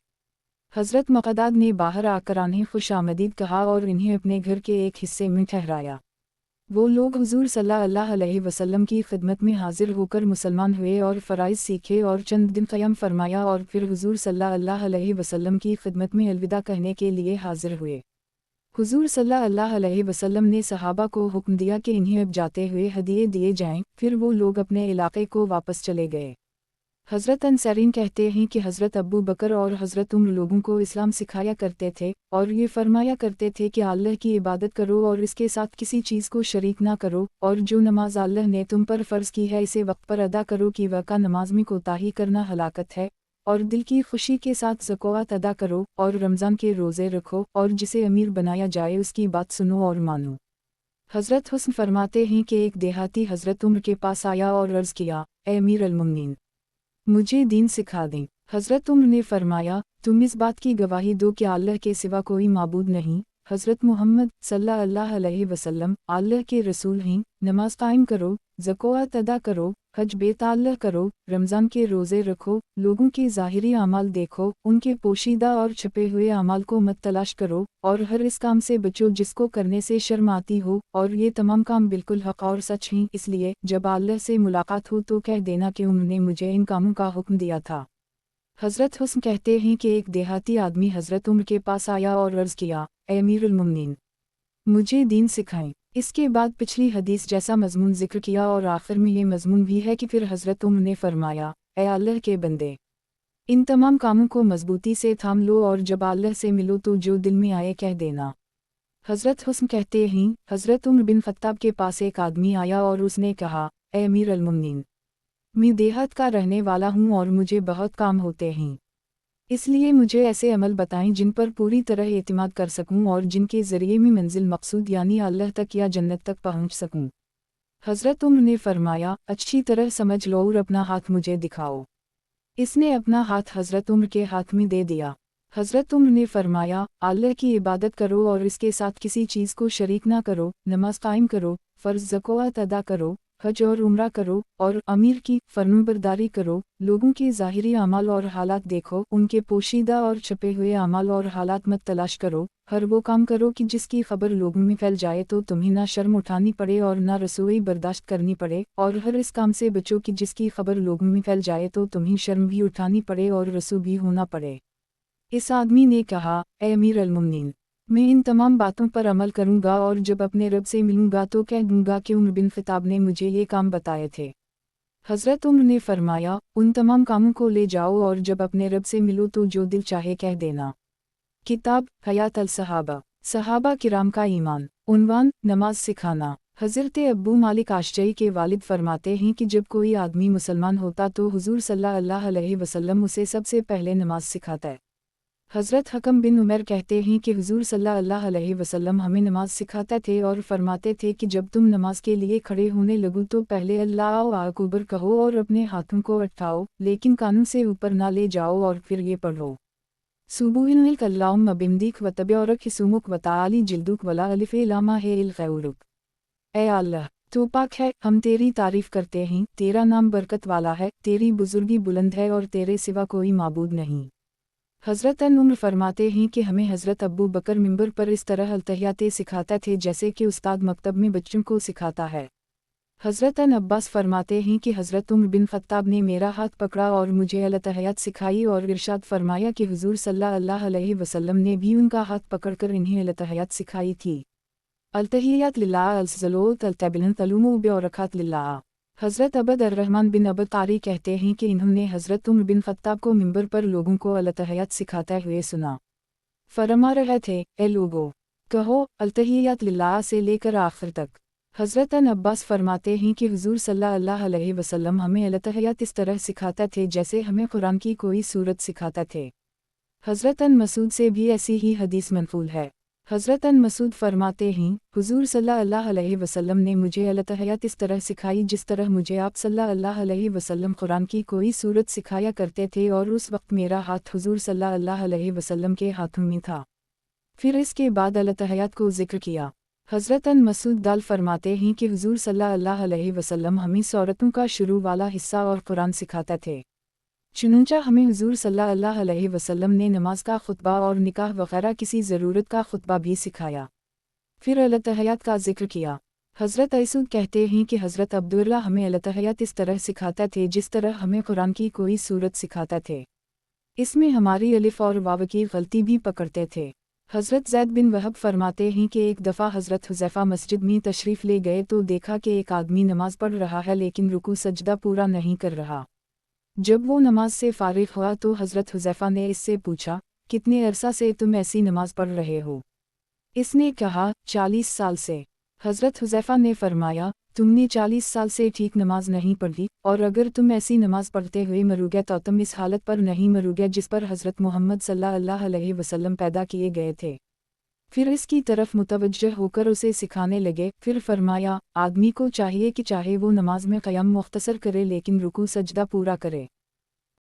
حضرت مقداد نے باہر آ کر انہیں خوش آمدید کہا اور انہیں اپنے گھر کے ایک حصے میں ٹھہرایا۔ وہ لوگ حضور صلی اللہ علیہ وسلم کی خدمت میں حاضر ہو کر مسلمان ہوئے اور فرائض سیکھے اور چند دن قیام فرمایا اور پھر حضور صلی اللہ علیہ وسلم کی خدمت میں الوداع کہنے کے لیے حاضر ہوئے۔ حضور صلی اللہ علیہ وسلم نے صحابہ کو حکم دیا کہ انہیں اب جاتے ہوئے ہدیے دیے جائیں، پھر وہ لوگ اپنے علاقے کو واپس چلے گئے۔ حضرت انصارین کہتے ہیں کہ حضرت ابو بکر اور حضرت عمر لوگوں کو اسلام سکھایا کرتے تھے اور یہ فرمایا کرتے تھے کہ اللہ کی عبادت کرو اور اس کے ساتھ کسی چیز کو شریک نہ کرو، اور جو نماز اللہ نے تم پر فرض کی ہے اسے وقت پر ادا کرو کہ وقت نماز میں کوتاہی کرنا ہلاکت ہے، اور دل کی خوشی کے ساتھ زکوٰۃ ادا کرو اور رمضان کے روزے رکھو اور جسے امیر بنایا جائے اس کی بات سنو اور مانو۔ حضرت حسن فرماتے ہیں کہ ایک دیہاتی حضرت عمر کے پاس آیا اور عرض کیا، اے امیر المومنین، مجھے دین سکھا دیں۔ حضرت عمر نے فرمایا، تم اس بات کی گواہی دو کہ اللہ کے سوا کوئی معبود نہیں، حضرت محمد صلی اللہ علیہ وسلم اللہ کے رسول ہیں، نماز قائم کرو، زکوٰۃ ادا کرو، حج بیت اللہ کرو، رمضان کے روزے رکھو، لوگوں کے ظاہری اعمال دیکھو، ان کے پوشیدہ اور چھپے ہوئے اعمال کو مت تلاش کرو، اور ہر اس کام سے بچو جس کو کرنے سے شرم آتی ہو، اور یہ تمام کام بالکل حق اور سچ ہیں، اس لیے جب اللہ سے ملاقات ہو تو کہہ دینا کہ انہوں نے مجھے ان کاموں کا حکم دیا تھا۔ حضرت حسن کہتے ہیں کہ ایک دیہاتی آدمی حضرت عمر کے پاس آیا اور عرض کیا، اے امیر المومنین، مجھے دین سکھائیں۔ اس کے بعد پچھلی حدیث جیسا مضمون ذکر کیا اور آخر میں یہ مضمون بھی ہے کہ پھر حضرت عمر نے فرمایا، اے اللہ کے بندے، ان تمام کاموں کو مضبوطی سے تھام لو اور جب اللہ سے ملو تو جو دل میں آئے کہہ دینا۔ حضرت حسن کہتے ہیں، حضرت عمر بن خطاب کے پاس ایک آدمی آیا اور اس نے کہا، اے امیر المومنین، میں دیہات کا رہنے والا ہوں اور مجھے بہت کام ہوتے ہیں، اس لیے مجھے ایسے عمل بتائیں جن پر پوری طرح اعتماد کر سکوں اور جن کے ذریعے میں منزل مقصود یعنی اللہ تک یا جنت تک پہنچ سکوں۔ حضرت عمر نے فرمایا، اچھی طرح سمجھ لو اور اپنا ہاتھ مجھے دکھاؤ۔ اس نے اپنا ہاتھ حضرت عمر کے ہاتھ میں دے دیا۔ حضرت عمر نے فرمایا، اللہ کی عبادت کرو اور اس کے ساتھ کسی چیز کو شریک نہ کرو، نماز قائم کرو، فرض زکوٰۃ ادا کرو، حج اور عمرہ کرو، اور امیر کی فرمانبرداری کرو، لوگوں کے ظاہری اعمال اور حالات دیکھو، ان کے پوشیدہ اور چھپے ہوئے اعمال اور حالات مت تلاش کرو، ہر وہ کام کرو کہ جس کی خبر لوگوں میں پھیل جائے تو تمہیں نہ شرم اٹھانی پڑے اور نہ رسوائی برداشت کرنی پڑے، اور ہر اس کام سے بچو کہ جس کی خبر لوگوں میں پھیل جائے تو تمہیں شرم بھی اٹھانی پڑے اور رسوا بھی ہونا پڑے۔ اس آدمی نے کہا، اے امیر المومنین، میں ان تمام باتوں پر عمل کروں گا اور جب اپنے رب سے ملوں گا تو کہہ دوں گا کہ عمر بن خطاب نے مجھے یہ کام بتائے تھے۔ حضرت عمر نے فرمایا، ان تمام کاموں کو لے جاؤ اور جب اپنے رب سے ملو تو جو دل چاہے کہہ دینا۔ کتاب حیات الصحابہ، صحابہ کرام کا ایمان، عنوان نماز سکھانا۔ حضرت ابو مالک اشجعی کے والد فرماتے ہیں کہ جب کوئی آدمی مسلمان ہوتا تو حضور صلی اللہ علیہ وسلم اسے سب سے پہلے نماز سکھاتا ہے۔ حضرت حکم بن عمیر کہتے ہیں کہ حضور صلی اللہ علیہ وسلم ہمیں نماز سکھاتے تھے اور فرماتے تھے کہ جب تم نماز کے لیے کھڑے ہونے لگو تو پہلے اللہ اکبر کہو اور اپنے ہاتھوں کو اٹھاؤ، لیکن کانوں سے اوپر نہ لے جاؤ، اور پھر یہ پڑھو، سبحانک اللہم بحمدک وتبارک اسمک وتعالی جلدک ولا الف لام ہے الغیورک۔ اے اللہ، تو پاک ہے، ہم تیری تعریف کرتے ہیں، تیرا نام برکت والا ہے، تیری بزرگی بلند ہے اور تیرے سوا کوئی معبود نہیں۔ حضرت عمر فرماتے ہیں کہ ہمیں حضرت ابو بکر منبر پر اس طرح التحیات سکھاتے تھے جیسے کہ استاد مکتب میں بچوں کو سکھاتا ہے۔ حضرت عباس فرماتے ہیں کہ حضرت عمر بن خطاب نے میرا ہاتھ پکڑا اور مجھے التحیات سکھائی اور ارشاد فرمایا کہ حضور صلی اللہ علیہ وسلم نے بھی ان کا ہاتھ پکڑ کر انہیں التحیات سکھائی تھی۔ التحیات للہ الصلوۃ التبلن علوم برکات للہ۔ حضرت عبد الرحمن بن ابی قاری کہتے ہیں کہ انہوں نے حضرت عمر بن خطاب کو منبر پر لوگوں کو التحیات سکھاتے ہوئے سنا۔ فرما رہے تھے، اے لوگو، کہو التحیات للہ سے لے کر آخر تک۔ حضرت عباس فرماتے ہیں کہ حضور صلی اللہ علیہ وسلم ہمیں التحیات اس طرح سکھاتے تھے جیسے ہمیں قرآن کی کوئی سورت سکھاتے تھے۔ حضرت مسعود سے بھی ایسی ہی حدیث منقول ہے۔ حضرت مسعود فرماتے ہیں، حضور صلی اللہ علیہ وسلم نے مجھے التحیات اس طرح سکھائی جس طرح مجھے آپ صلی اللہ علیہ وسلم قرآن کی کوئی سورت سکھایا کرتے تھے، اور اس وقت میرا ہاتھ حضور صلی اللہ علیہ وسلم کے ہاتھوں میں تھا۔ پھر اس کے بعد التحیات کو ذکر کیا۔ حضرت مسعود دال فرماتے ہیں کہ حضور صلی اللہ علیہ وسلم ہمیں سورتوں کا شروع والا حصہ اور قرآن سکھاتے تھے۔ چنانچہ ہمیں حضور صلی اللہ علیہ وسلم نے نماز کا خطبہ اور نکاح وغیرہ کسی ضرورت کا خطبہ بھی سکھایا۔ پھر التحیات کا ذکر کیا۔ حضرت عیسو کہتے ہیں کہ حضرت عبداللہ ہمیں التحیات اس طرح سکھاتے تھے جس طرح ہمیں قرآن کی کوئی سورت سکھاتے تھے۔ اس میں ہماری الف اور واو کی غلطی بھی پکڑتے تھے۔ حضرت زید بن وہب فرماتے ہیں کہ ایک دفعہ حضرت حذیفہ مسجد میں تشریف لے گئے تو دیکھا کہ ایک آدمی نماز پڑھ رہا ہے لیکن رکوع سجدہ پورا نہیں کر رہا۔ جب وہ نماز سے فارغ ہوا تو حضرت حذیفہ نے اس سے پوچھا، کتنے عرصہ سے تم ایسی نماز پڑھ رہے ہو؟ اس نے کہا، 40 سال سے۔ حضرت حذیفہ نے فرمایا، تم نے 40 سال سے ٹھیک نماز نہیں پڑھی، اور اگر تم ایسی نماز پڑھتے ہوئے مروگے تو تم اس حالت پر نہیں مروگے جس پر حضرت محمد صلی اللہ علیہ وسلم پیدا کیے گئے تھے۔ پھر اس کی طرف متوجہ ہو کر اسے سکھانے لگے۔ پھر فرمایا، آدمی کو چاہیے کہ چاہے وہ نماز میں قیام مختصر کرے لیکن رکوع سجدہ پورا کرے۔